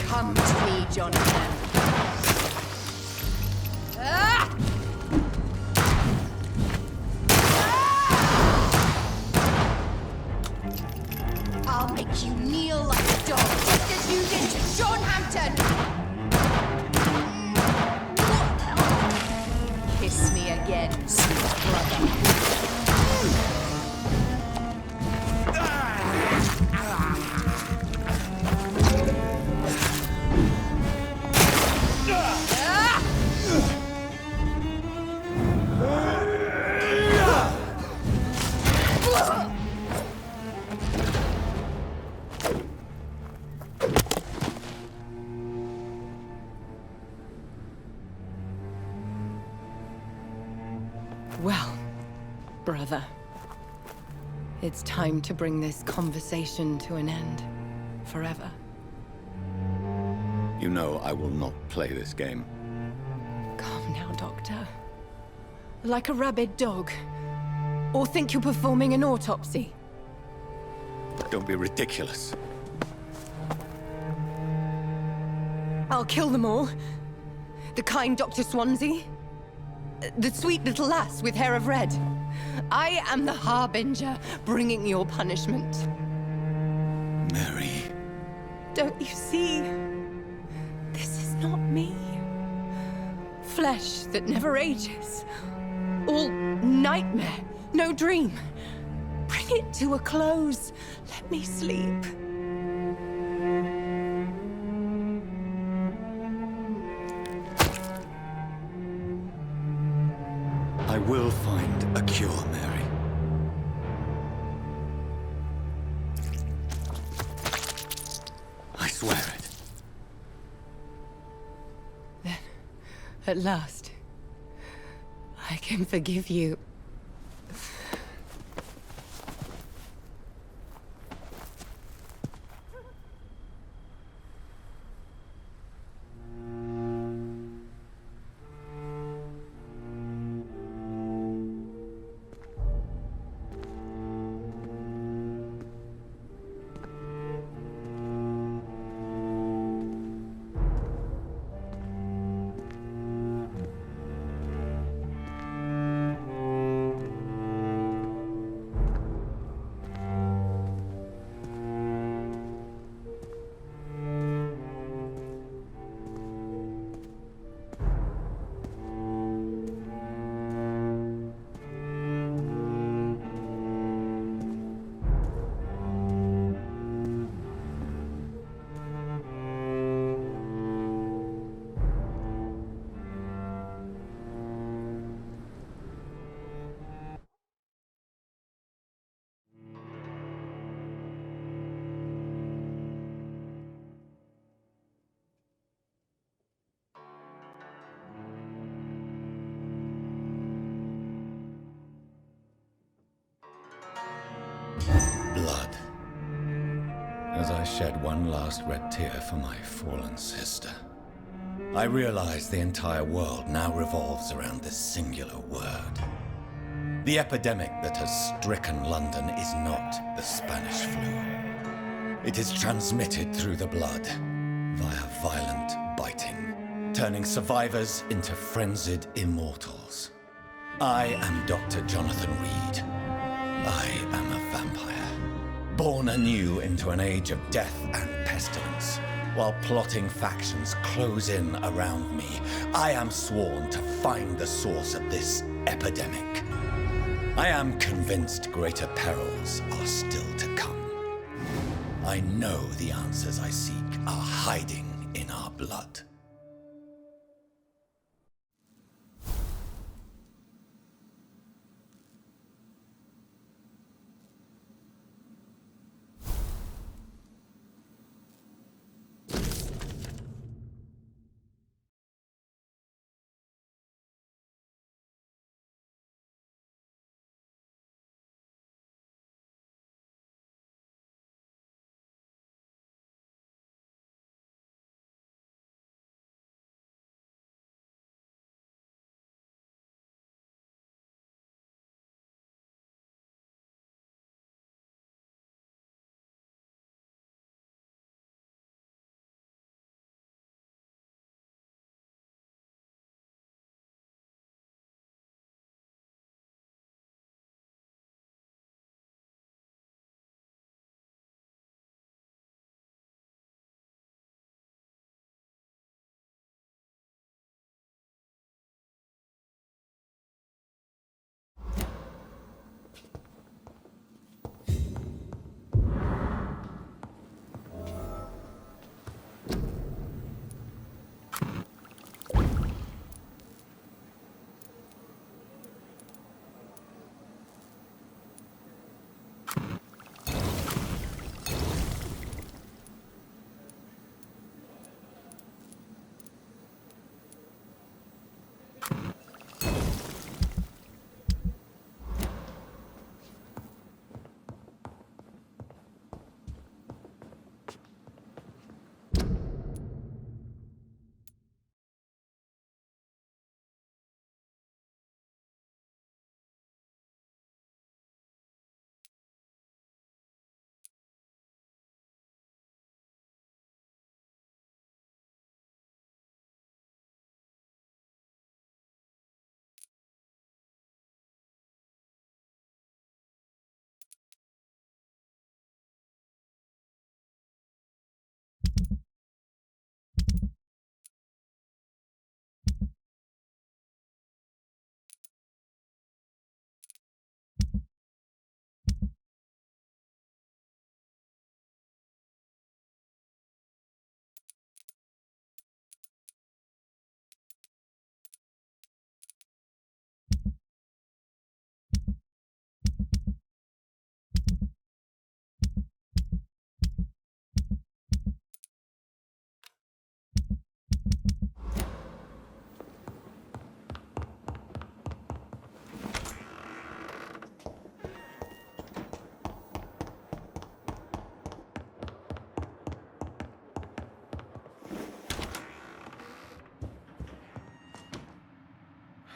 Come to me, Jonathan. I'll make you kneel like a dog, just as you did to John Hampton. Kiss me again, sweet brother. Well, brother, it's time to bring this conversation to an end. Forever. You know I will not play this game. Calm now, Doctor. Like a rabid dog. Or think you're performing an autopsy. Don't be ridiculous. I'll kill them all. The kind Dr. Swansea. The sweet little lass with hair of red. I am the Harbinger, bringing your punishment. Mary. Don't you see? This is not me. Flesh that never ages. All nightmare, no dream. Bring it to a close. Let me sleep. I will find a cure, Mary. I swear it. Then, at last, I can forgive you. Blood. As I shed one last red tear for my fallen sister, I realize the entire world now revolves around this singular word. The epidemic that has stricken London is not the Spanish flu. It is transmitted through the blood, via violent biting, turning survivors into frenzied immortals. I am Dr. Jonathan Rid. I am a vampire, born anew into an age of death and pestilence. While plotting factions close in around me, I am sworn to find the source of this epidemic. I am convinced greater perils are still to come. I know the answers I seek are hiding in our blood.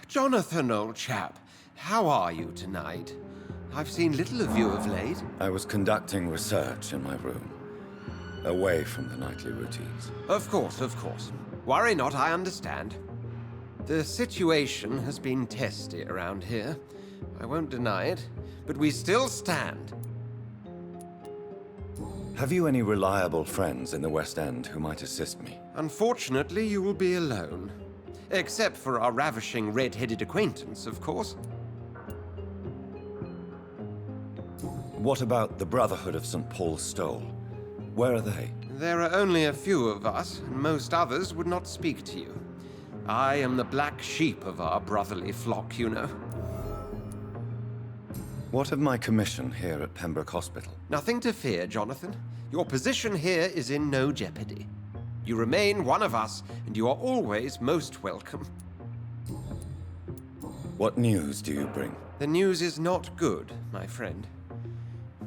Jonathan, old chap, how are you tonight? I've seen little of you of late. I was conducting research in my room, away from the nightly routines. Of course, of course. Worry not, I understand. The situation has been testy around here. I won't deny it, but we still stand. Have you any reliable friends in the West End who might assist me? Unfortunately, you will be alone. Except for our ravishing red-headed acquaintance, of course. What about the Brotherhood of St. Paul's Stole? Where are they? There are only a few of us, and most others would not speak to you. I am the black sheep of our brotherly flock, you know. What of my commission here at Pembroke Hospital? Nothing to fear, Jonathan. Your position here is in no jeopardy. You remain one of us, and you are always most welcome. What news do you bring? The news is not good, my friend.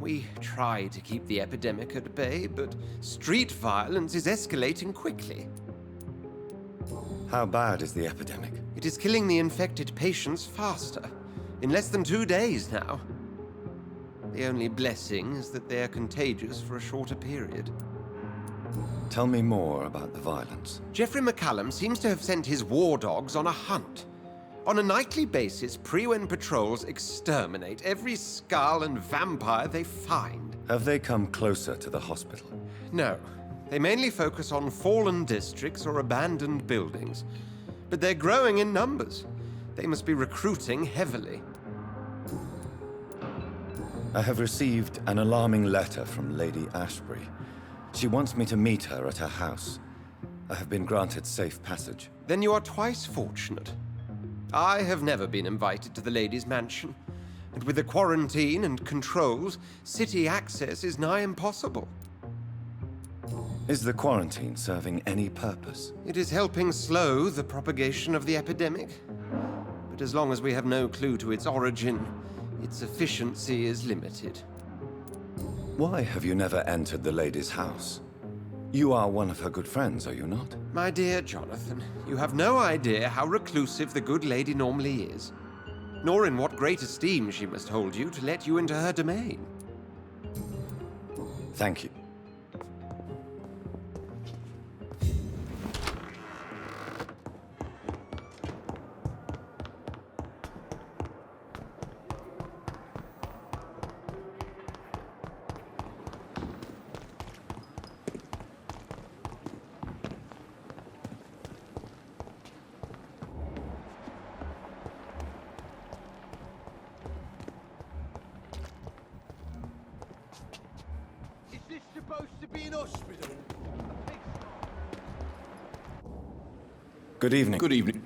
We try to keep the epidemic at bay, but street violence is escalating quickly. How bad is the epidemic? It is killing the infected patients faster. In less than 2 days now. The only blessing is that they are contagious for a shorter period. Tell me more about the violence. Geoffrey McCallum seems to have sent his war dogs on a hunt. On a nightly basis, Priwen patrols exterminate every skull and vampire they find. Have they come closer to the hospital? No. They mainly focus on fallen districts or abandoned buildings. But they're growing in numbers. They must be recruiting heavily. I have received an alarming letter from Lady Ashbury. She wants me to meet her at her house. I have been granted safe passage. Then you are twice fortunate. I have never been invited to the lady's mansion. And with the quarantine and controls, city access is nigh impossible. Is the quarantine serving any purpose? It is helping slow the propagation of the epidemic. But as long as we have no clue to its origin, its efficiency is limited. Why have you never entered the lady's house? You are one of her good friends, are you not? My dear Jonathan, you have no idea how reclusive the good lady normally is, nor in what great esteem she must hold you to let you into her domain. Thank you. Good evening. Good evening.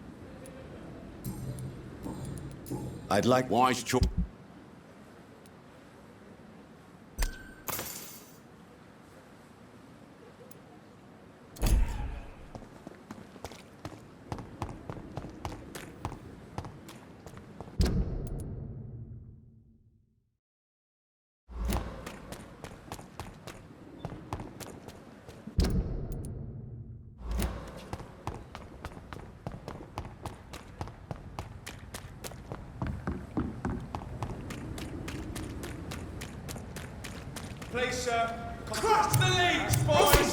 I'd like... Wise choice. Please, sir. Crush the leech, boys!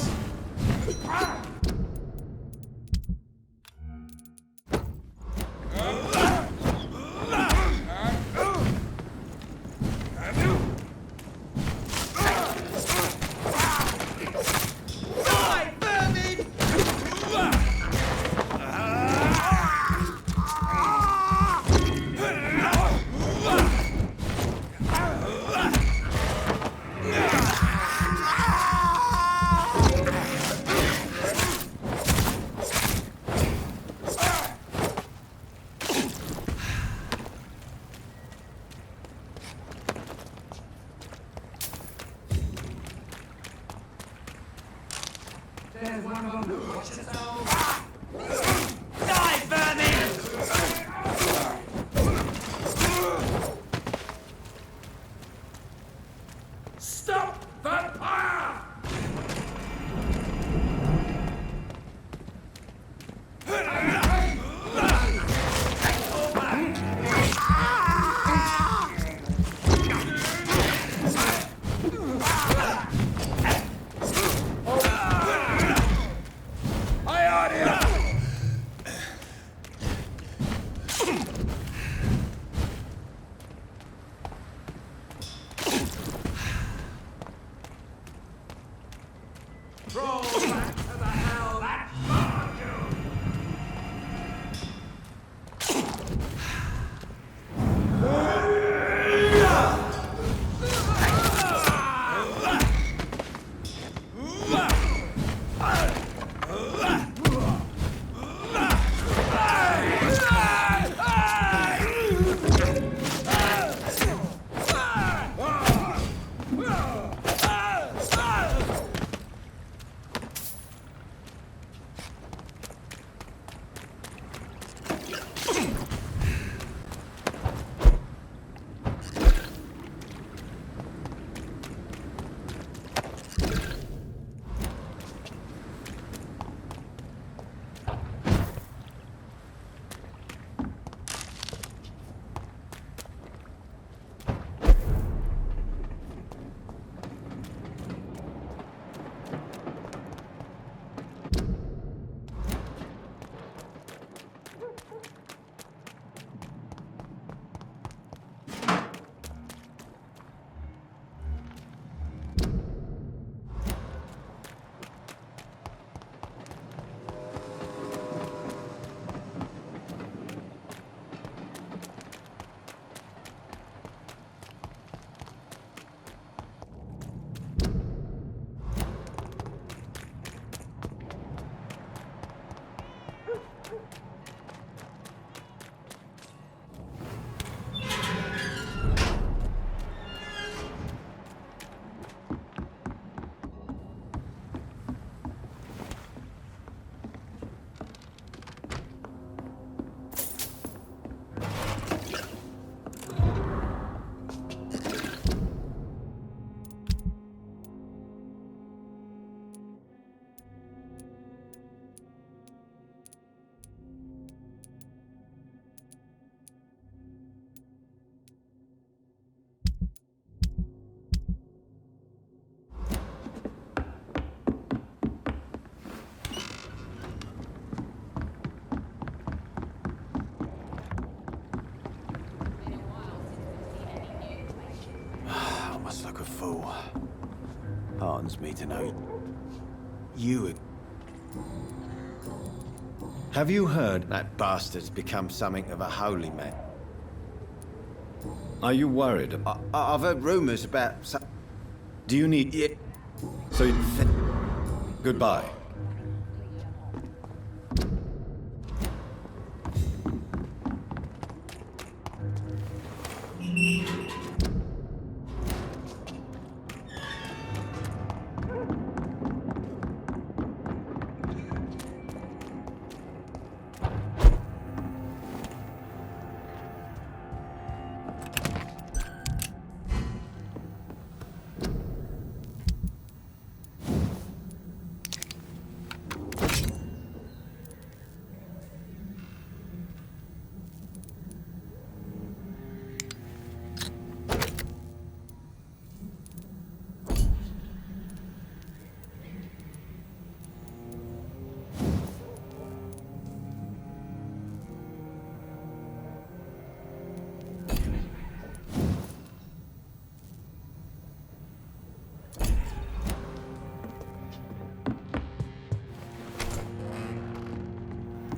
fool. Heartens me to know you. Have you heard? That bastard's become something of a holy man. Are you worried? I've heard rumors about some... Do you need... Yeah. So... Goodbye.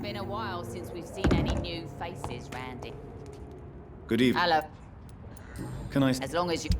Been a while since we've seen any new faces, Randy. Good evening. Hello. Can I... As long as you...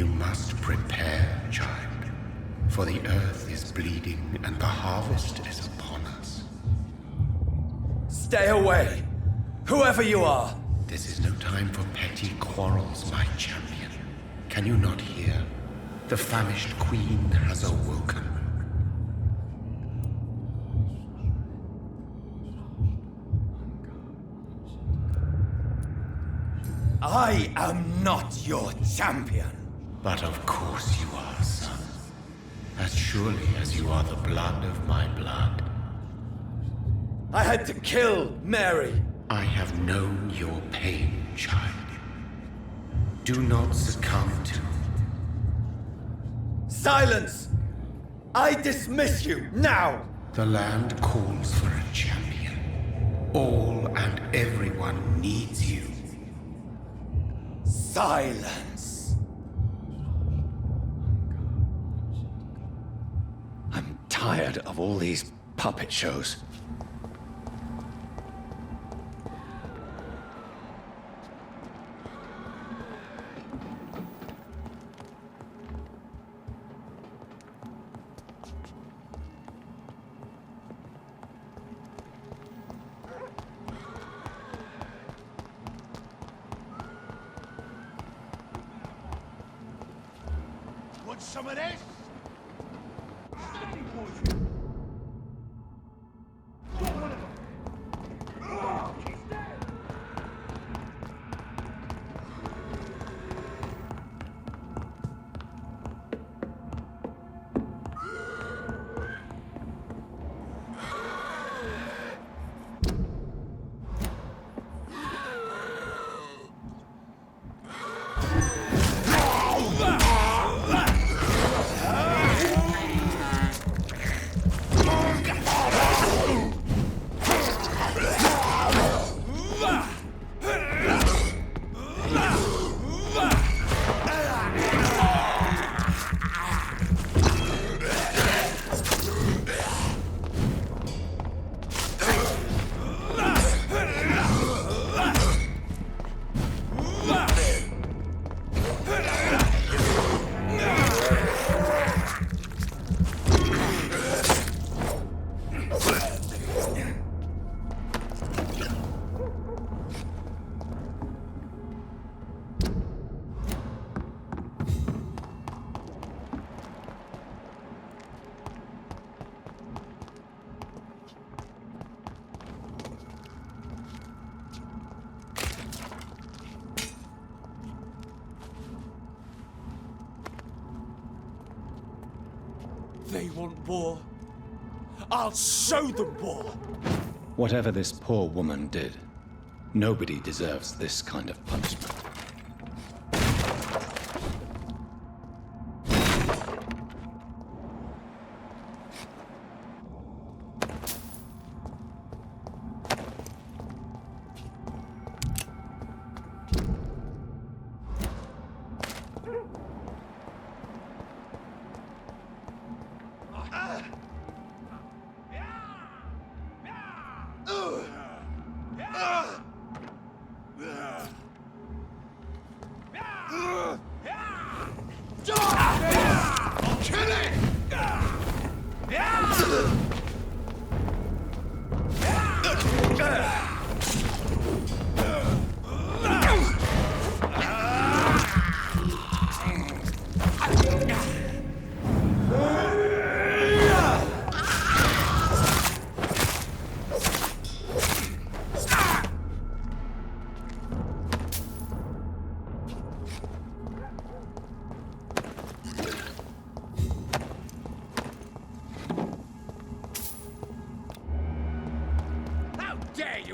You must prepare, child, for the earth is bleeding and the harvest is upon us. Stay away! Whoever you are! This is no time for petty quarrels, my champion. Can you not hear? The famished queen has awoken. I am not your champion. But of course you are, son. As surely as you are the blood of my blood. I had to kill Mary. I have known your pain, child. Do not succumb to... Silence! I dismiss you, now! The land calls for a champion. All and everyone needs you. Silence! I'm tired of all these puppet shows. Want some of this? They want war. I'll show them war! Whatever this poor woman did, nobody deserves this kind of punishment.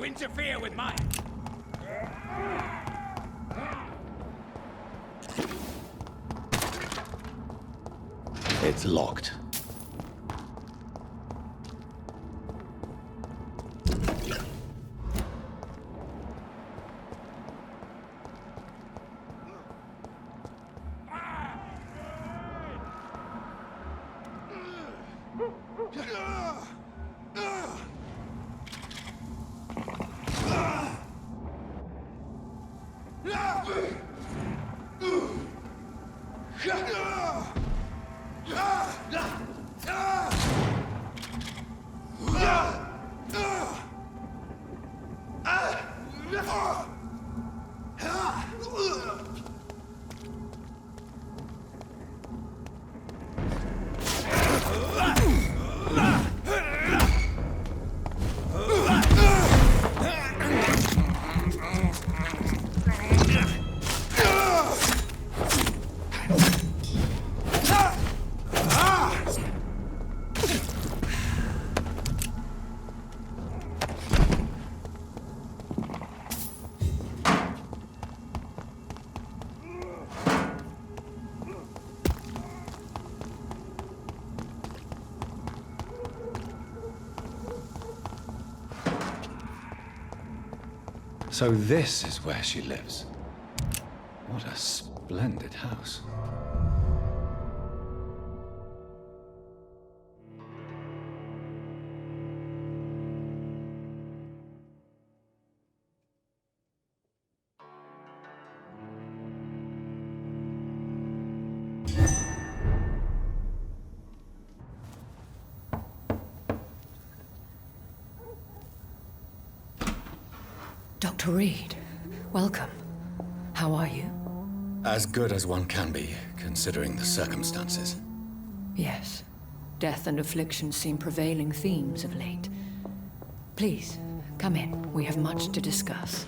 Interfere with mine. It's locked. So this is where she lives. What a splendid house. Dr. Reid, welcome. How are you? As good as one can be, considering the circumstances. Yes. Death and affliction seem prevailing themes of late. Please, come in. We have much to discuss.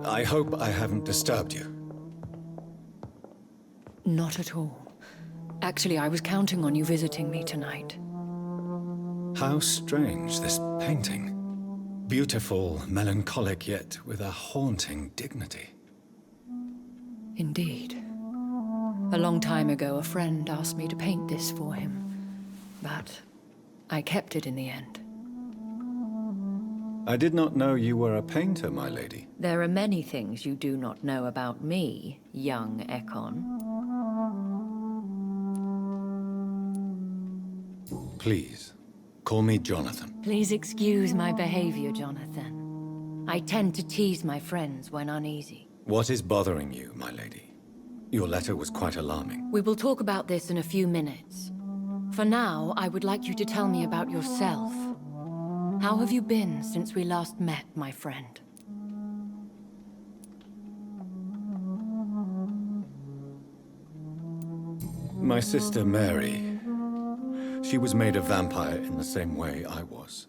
I hope I haven't disturbed you. Not at all. Actually, I was counting on you visiting me tonight. How strange, this painting. Beautiful, melancholic, yet with a haunting dignity. Indeed. A long time ago, a friend asked me to paint this for him. But I kept it in the end. I did not know you were a painter, my lady. There are many things you do not know about me, young Ekon. Please, call me Jonathan. Please excuse my behavior, Jonathan. I tend to tease my friends when uneasy. What is bothering you, my lady? Your letter was quite alarming. We will talk about this in a few minutes. For now, I would like you to tell me about yourself. How have you been since we last met, my friend? My sister Mary, she was made a vampire in the same way I was.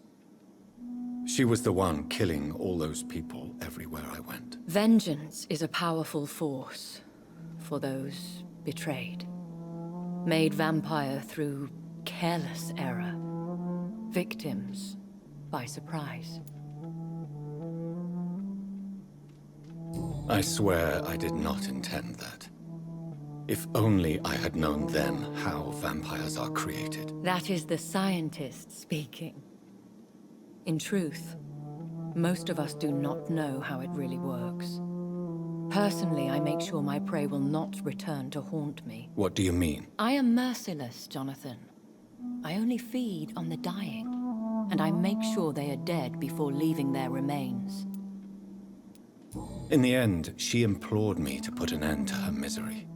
She was the one killing all those people everywhere I went. Vengeance is a powerful force for those betrayed. Made vampire through careless error. Victims by surprise. I swear I did not intend that. If only I had known then how vampires are created. That is the scientist speaking. In truth, most of us do not know how it really works. Personally, I make sure my prey will not return to haunt me. What do you mean? I am merciless, Jonathan. I only feed on the dying, and I make sure they are dead before leaving their remains. In the end, she implored me to put an end to her misery.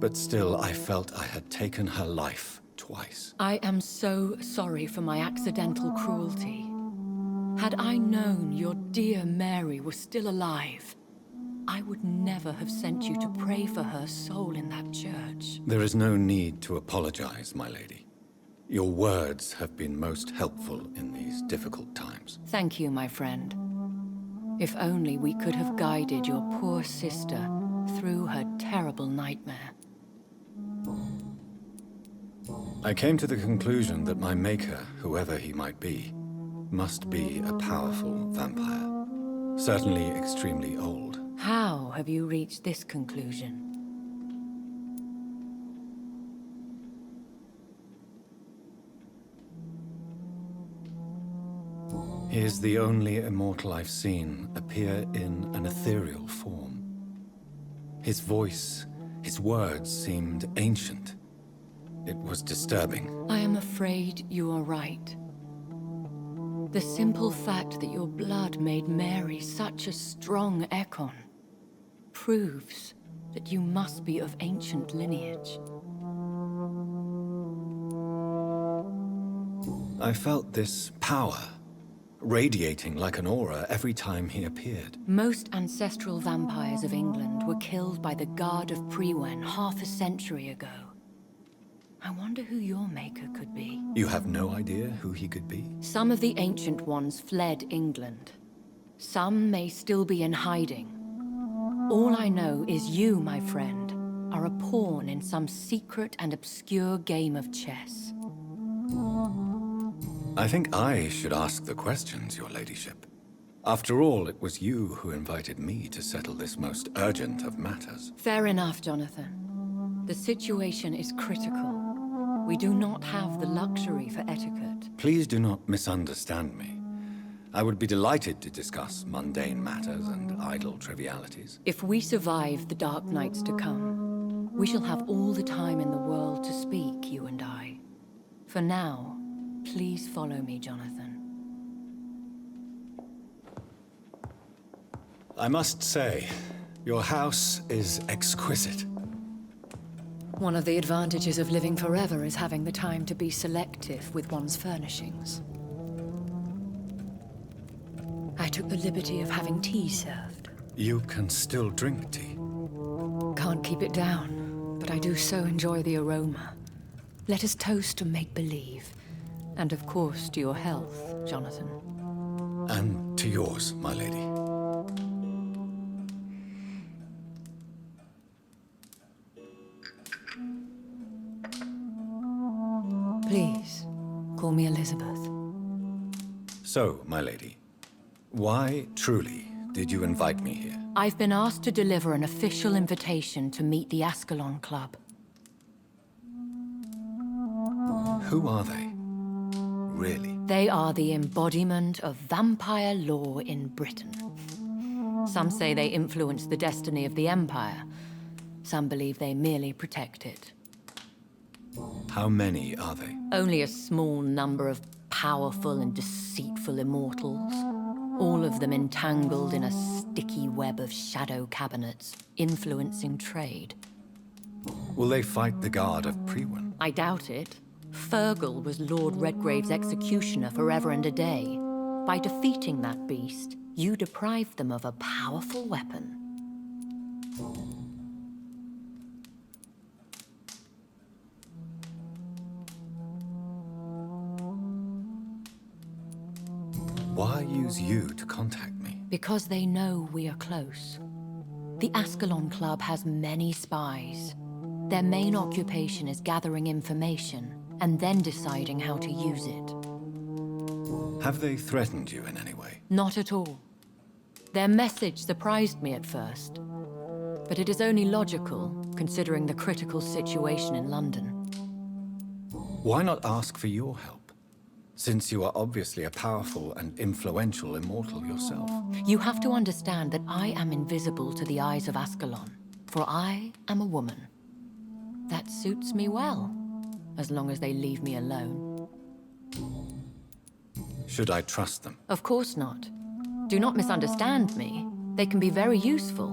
But still, I felt I had taken her life twice. I am so sorry for my accidental cruelty. Had I known your dear Mary was still alive, I would never have sent you to pray for her soul in that church. There is no need to apologize, my lady. Your words have been most helpful in these difficult times. Thank you, my friend. If only we could have guided your poor sister through her terrible nightmare. I came to the conclusion that my maker, whoever he might be, must be a powerful vampire. Certainly extremely old. How have you reached this conclusion? He is the only immortal I've seen appear in an ethereal form. His voice, his words seemed ancient. It was disturbing. I am afraid you are right. The simple fact that your blood made Mary such a strong Ekon proves that you must be of ancient lineage. I felt this power radiating like an aura every time he appeared. Most ancestral vampires of England were killed by the Guard of Prewen half a century ago. I wonder who your maker could be. You have no idea who he could be? Some of the ancient ones fled England. Some may still be in hiding. All I know is you, my friend, are a pawn in some secret and obscure game of chess. I think I should ask the questions, your ladyship. After all, it was you who invited me to settle this most urgent of matters. Fair enough, Jonathan. The situation is critical. We do not have the luxury for etiquette. Please do not misunderstand me. I would be delighted to discuss mundane matters and idle trivialities. If we survive the dark nights to come, we shall have all the time in the world to speak, you and I. For now, please follow me, Jonathan. I must say, your house is exquisite. One of the advantages of living forever is having the time to be selective with one's furnishings. I took the liberty of having tea served. You can still drink tea. Can't keep it down, but I do so enjoy the aroma. Let us toast to make-believe. And of course to your health, Jonathan. And to yours, my lady. Please, call me Elizabeth. So, my lady, why truly did you invite me here? I've been asked to deliver an official invitation to meet the Ascalon Club. Who are they? Really? They are the embodiment of vampire law in Britain. Some say they influence the destiny of the Empire. Some believe they merely protect it. How many are they? Only a small number of powerful and deceitful immortals. All of them entangled in a sticky web of shadow cabinets, influencing trade. Will they fight the guard of Priwen? I doubt it. Fergal was Lord Redgrave's executioner forever and a day. By defeating that beast, you deprived them of a powerful weapon. Why use you to contact me? Because they know we are close. The Ascalon Club has many spies. Their main occupation is gathering information and then deciding how to use it. Have they threatened you in any way? Not at all. Their message surprised me at first, but it is only logical, considering the critical situation in London. Why not ask for your help? Since you are obviously a powerful and influential immortal yourself. You have to understand that I am invisible to the eyes of Ascalon, for I am a woman. That suits me well, as long as they leave me alone. Should I trust them? Of course not. Do not misunderstand me. They can be very useful,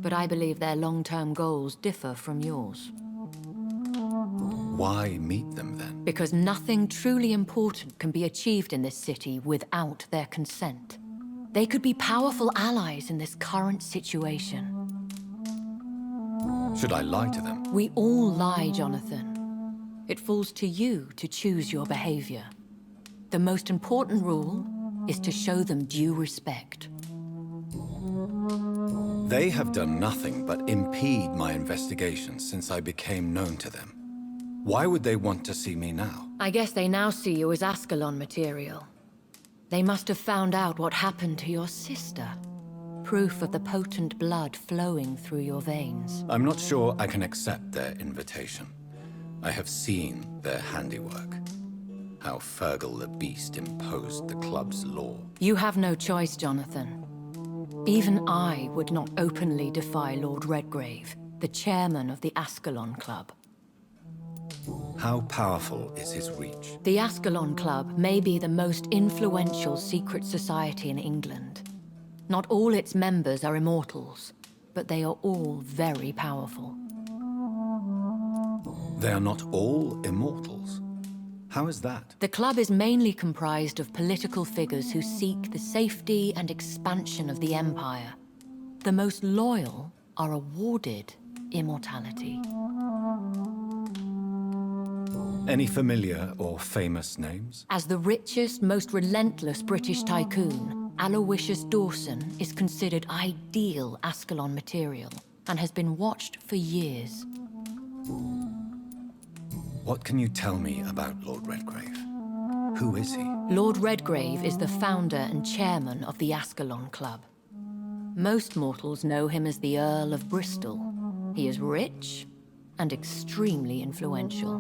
but I believe their long-term goals differ from yours. Why meet them then? Because nothing truly important can be achieved in this city without their consent. They could be powerful allies in this current situation. Should I lie to them? We all lie, Jonathan. It falls to you to choose your behavior. The most important rule is to show them due respect. They have done nothing but impede my investigation since I became known to them. Why would they want to see me now? I guess they now see you as Ascalon material. They must have found out what happened to your sister. Proof of the potent blood flowing through your veins. I'm not sure I can accept their invitation. I have seen their handiwork. How Fergal the Beast imposed the club's law. You have no choice, Jonathan. Even I would not openly defy Lord Redgrave, the chairman of the Ascalon Club. How powerful is his reach? The Ascalon Club may be the most influential secret society in England. Not all its members are immortals, but they are all very powerful. They are not all immortals. How is that? The club is mainly comprised of political figures who seek the safety and expansion of the Empire. The most loyal are awarded immortality. Any familiar or famous names? As the richest, most relentless British tycoon, Aloysius Dawson is considered ideal Ascalon material and has been watched for years. What can you tell me about Lord Redgrave? Who is he? Lord Redgrave is the founder and chairman of the Ascalon Club. Most mortals know him as the Earl of Bristol. He is rich and extremely influential.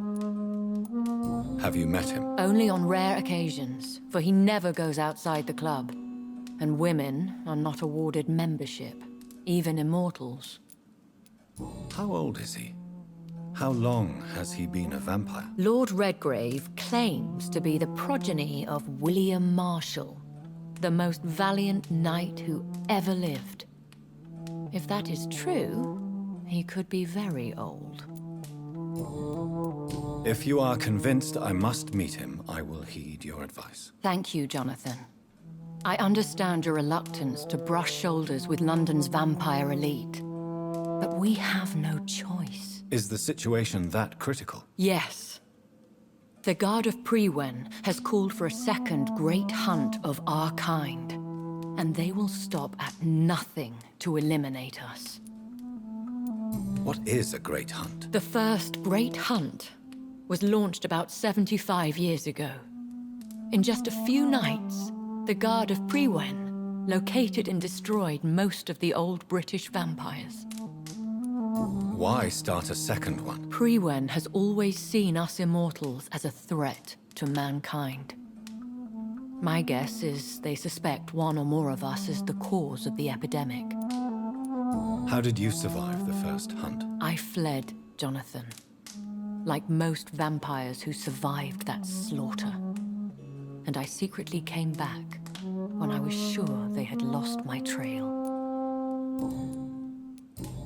Have you met him? Only on rare occasions, for he never goes outside the club. And women are not awarded membership, even immortals. How old is he? How long has he been a vampire? Lord Redgrave claims to be the progeny of William Marshall, the most valiant knight who ever lived. If that is true, he could be very old. If you are convinced I must meet him, I will heed your advice. Thank you, Jonathan. I understand your reluctance to brush shoulders with London's vampire elite. But we have no choice. Is the situation that critical? Yes. The Guard of Prewen has called for a second great hunt of our kind. And they will stop at nothing to eliminate us. What is a great hunt? The first great hunt was launched about 75 years ago. In just a few nights, the Guard of Prewen located and destroyed most of the old British vampires. Why start a second one? Prewen has always seen us immortals as a threat to mankind. My guess is they suspect one or more of us is the cause of the epidemic. How did you survive the first hunt? I fled, Jonathan. Like most vampires who survived that slaughter. And I secretly came back when I was sure they had lost my trail.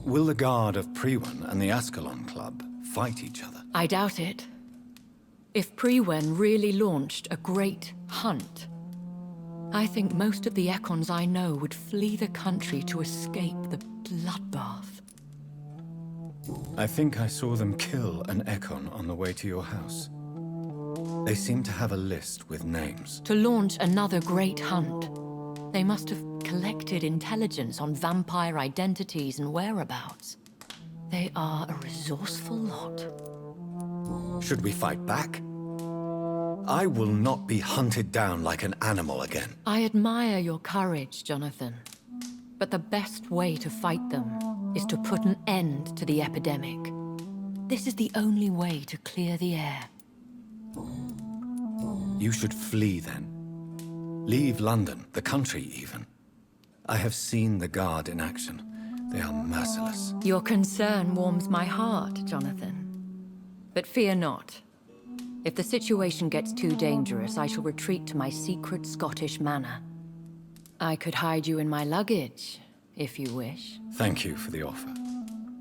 Will the Guard of Prewen and the Ascalon Club fight each other? I doubt it. If Prewen really launched a great hunt, I think most of the Ekons I know would flee the country to escape the bloodbath. I think I saw them kill an Ekon on the way to your house. They seem to have a list with names. To launch another great hunt, they must have collected intelligence on vampire identities and whereabouts. They are a resourceful lot. Should we fight back? I will not be hunted down like an animal again. I admire your courage, Jonathan. But the best way to fight them is to put an end to the epidemic. This is the only way to clear the air. You should flee then. Leave London, the country even. I have seen the Guard in action. They are merciless. Your concern warms my heart, Jonathan. But fear not. If the situation gets too dangerous, I shall retreat to my secret Scottish manor. I could hide you in my luggage, if you wish. Thank you for the offer.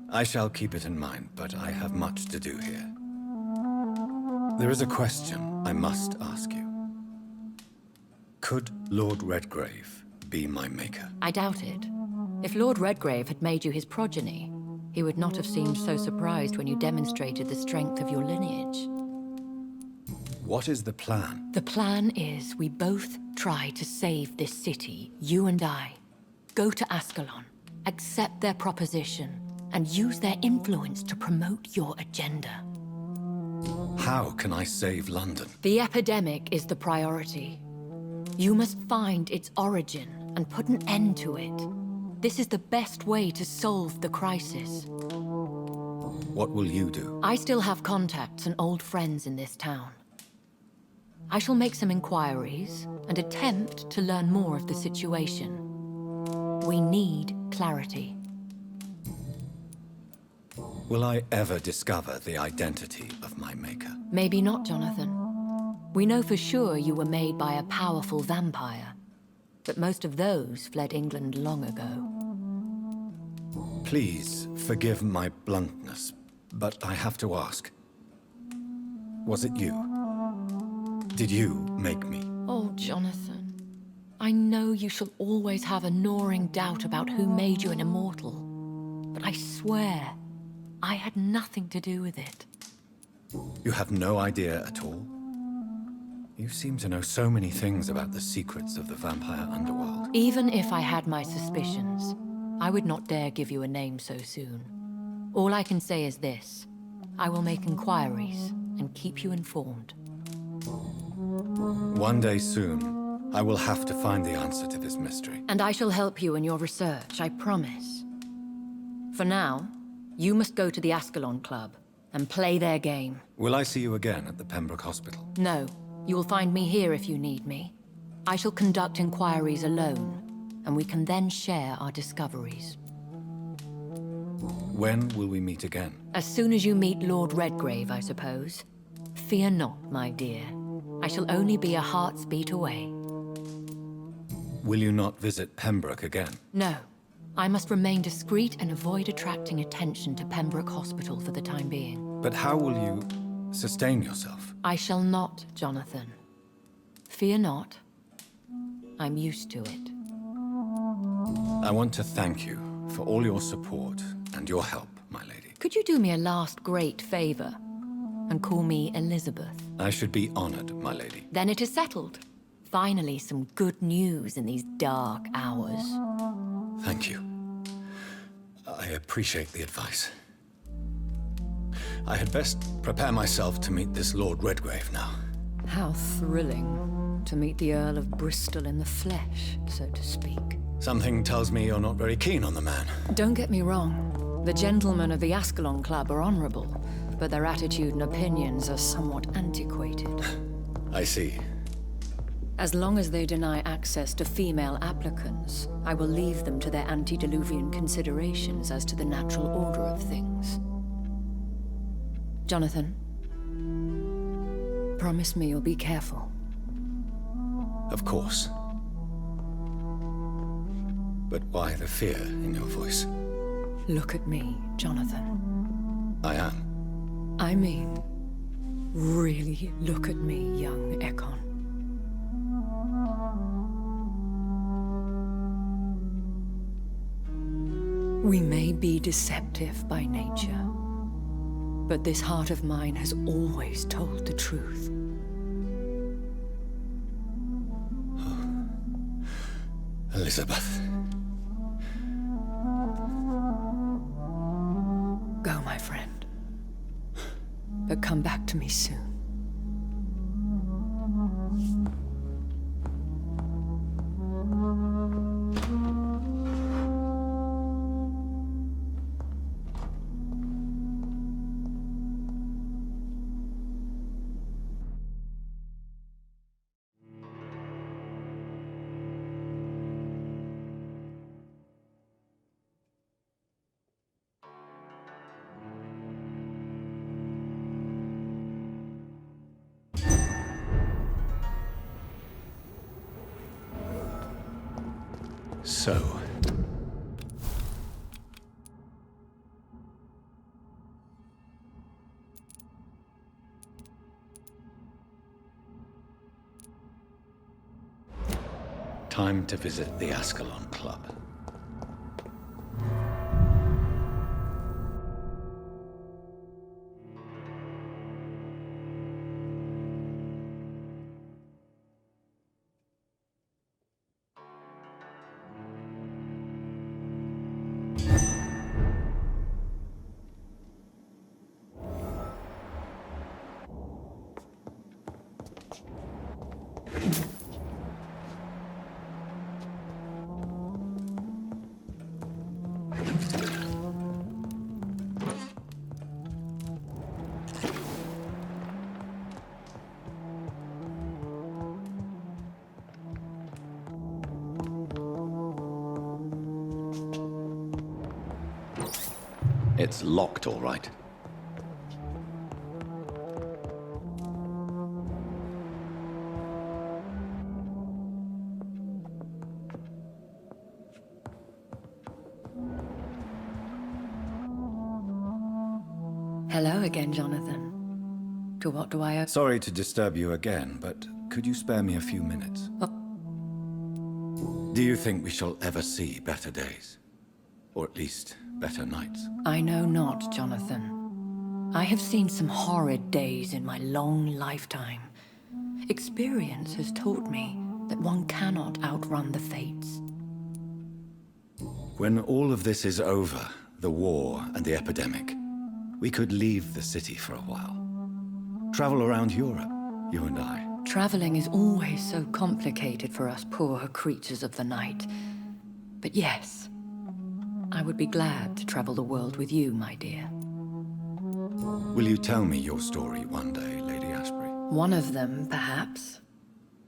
I shall keep it in mind, but I have much to do here. There is a question I must ask you. Could Lord Redgrave be my maker? I doubt it. If Lord Redgrave had made you his progeny, he would not have seemed so surprised when you demonstrated the strength of your lineage. What is the plan? The plan is we both try to save this city, you and I. Go to Ascalon, accept their proposition, and use their influence to promote your agenda. How can I save London? The epidemic is the priority. You must find its origin and put an end to it. This is the best way to solve the crisis. What will you do? I still have contacts and old friends in this town. I shall make some inquiries and attempt to learn more of the situation. We need clarity. Will I ever discover the identity of my maker? Maybe not, Jonathan. We know for sure you were made by a powerful vampire, but most of those fled England long ago. Please forgive my bluntness, but I have to ask. Was it you? Did you make me? Oh, Jonathan. I know you shall always have a gnawing doubt about who made you an immortal, but I swear, I had nothing to do with it. You have no idea at all? You seem to know so many things about the secrets of the vampire underworld. Even if I had my suspicions, I would not dare give you a name so soon. All I can say is this. I will make inquiries and keep you informed. One day soon, I will have to find the answer to this mystery. And I shall help you in your research, I promise. For now, you must go to the Ascalon Club and play their game. Will I see you again at the Pembroke Hospital? No. You will find me here if you need me. I shall conduct inquiries alone, and we can then share our discoveries. When will we meet again? As soon as you meet Lord Redgrave, I suppose. Fear not, my dear. I shall only be a heart's beat away. Will you not visit Pembroke again? No. I must remain discreet and avoid attracting attention to Pembroke Hospital for the time being. But how will you sustain yourself? I shall not, Jonathan. Fear not. I'm used to it. I want to thank you for all your support and your help, my lady. Could you do me a last great favor and call me Elizabeth? I should be honored, my lady. Then it is settled. Finally, some good news in these dark hours. Thank you. I appreciate the advice. I had best prepare myself to meet this Lord Redgrave now. How thrilling to meet the Earl of Bristol in the flesh, so to speak. Something tells me you're not very keen on the man. Don't get me wrong. The gentlemen of the Ascalon Club are honorable, but their attitude and opinions are somewhat antiquated. I see. As long as they deny access to female applicants, I will leave them to their antediluvian considerations as to the natural order of things. Jonathan, promise me you'll be careful. Of course. But why the fear in your voice? Look at me, Jonathan. I am. I mean, really look at me, young Ekon. We may be deceptive by nature, but this heart of mine has always told the truth. Oh. Elizabeth. Go, my friend. But come back to me soon. So... time to visit the Ascalon Club. It's locked, all right. Hello again, Jonathan. To what do I owe? Sorry to disturb you again, but could you spare me a few minutes? Do you think we shall ever see better days? Or at least, better nights? I know not, Jonathan. I have seen some horrid days in my long lifetime. Experience has taught me that one cannot outrun the fates. When all of this is over, the war and the epidemic, we could leave the city for a while. Travel around Europe, you and I. Traveling is always so complicated for us poor creatures of the night. But yes, I would be glad to travel the world with you, my dear. Will you tell me your story one day, Lady Ashbury? One of them, perhaps.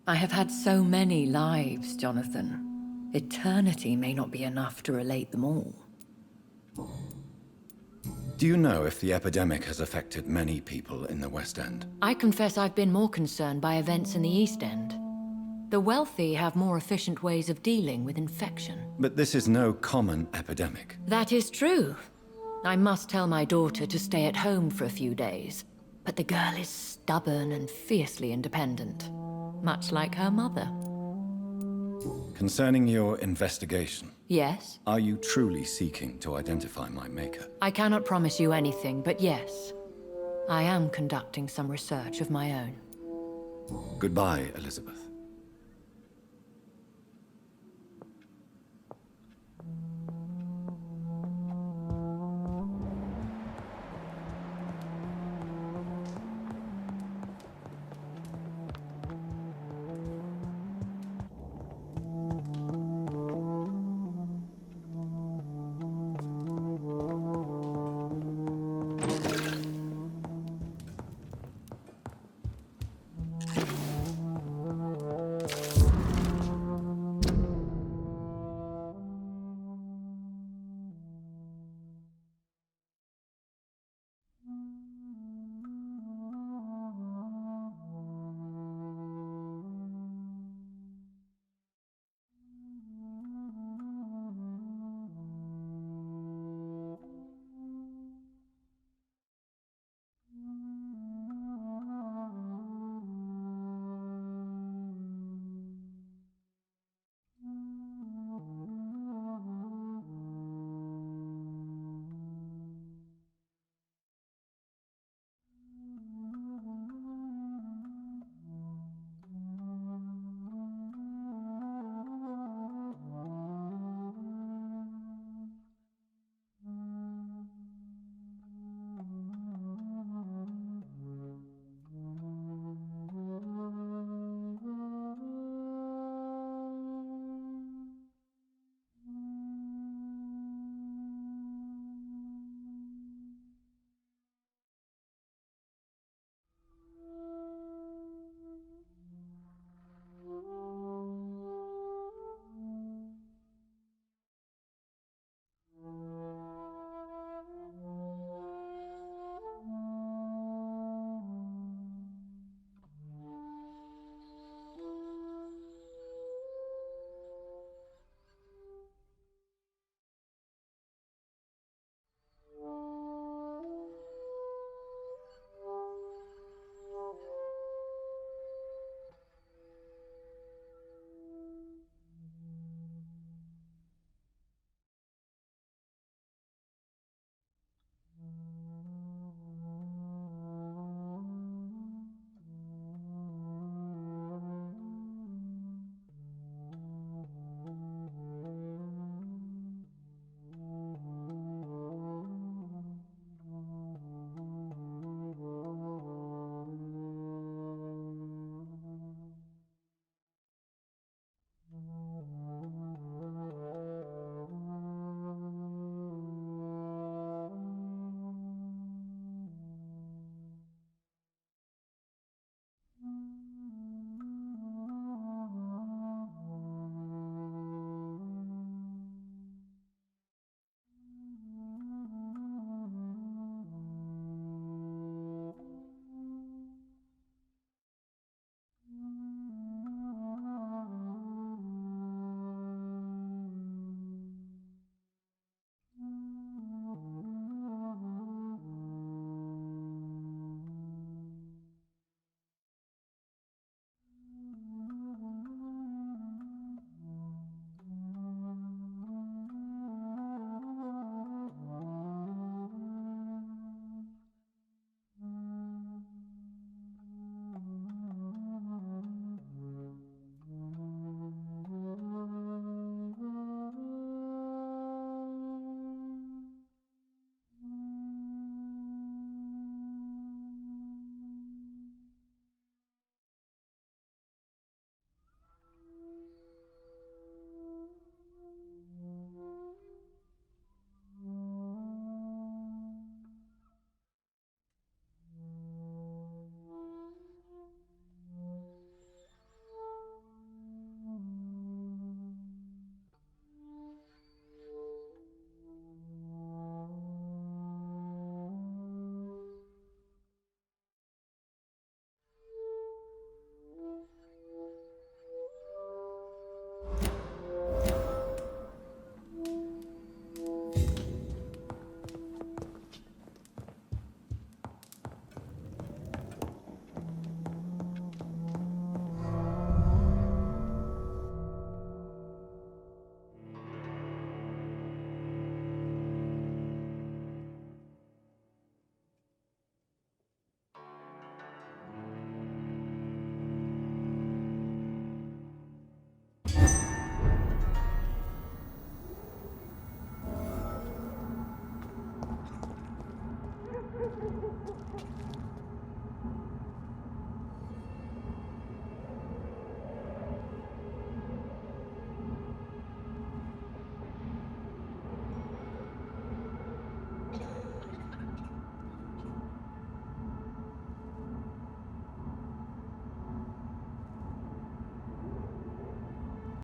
I have had so many lives, Jonathan. Eternity may not be enough to relate them all. Do you know if the epidemic has affected many people in the West End? I confess I've been more concerned by events in the East End. The wealthy have more efficient ways of dealing with infection. But this is no common epidemic. That is true. I must tell my daughter to stay at home for a few days. But the girl is stubborn and fiercely independent, much like her mother. Concerning your investigation. Yes? Are you truly seeking to identify my maker? I cannot promise you anything, but yes. I am conducting some research of my own. Goodbye, Elizabeth.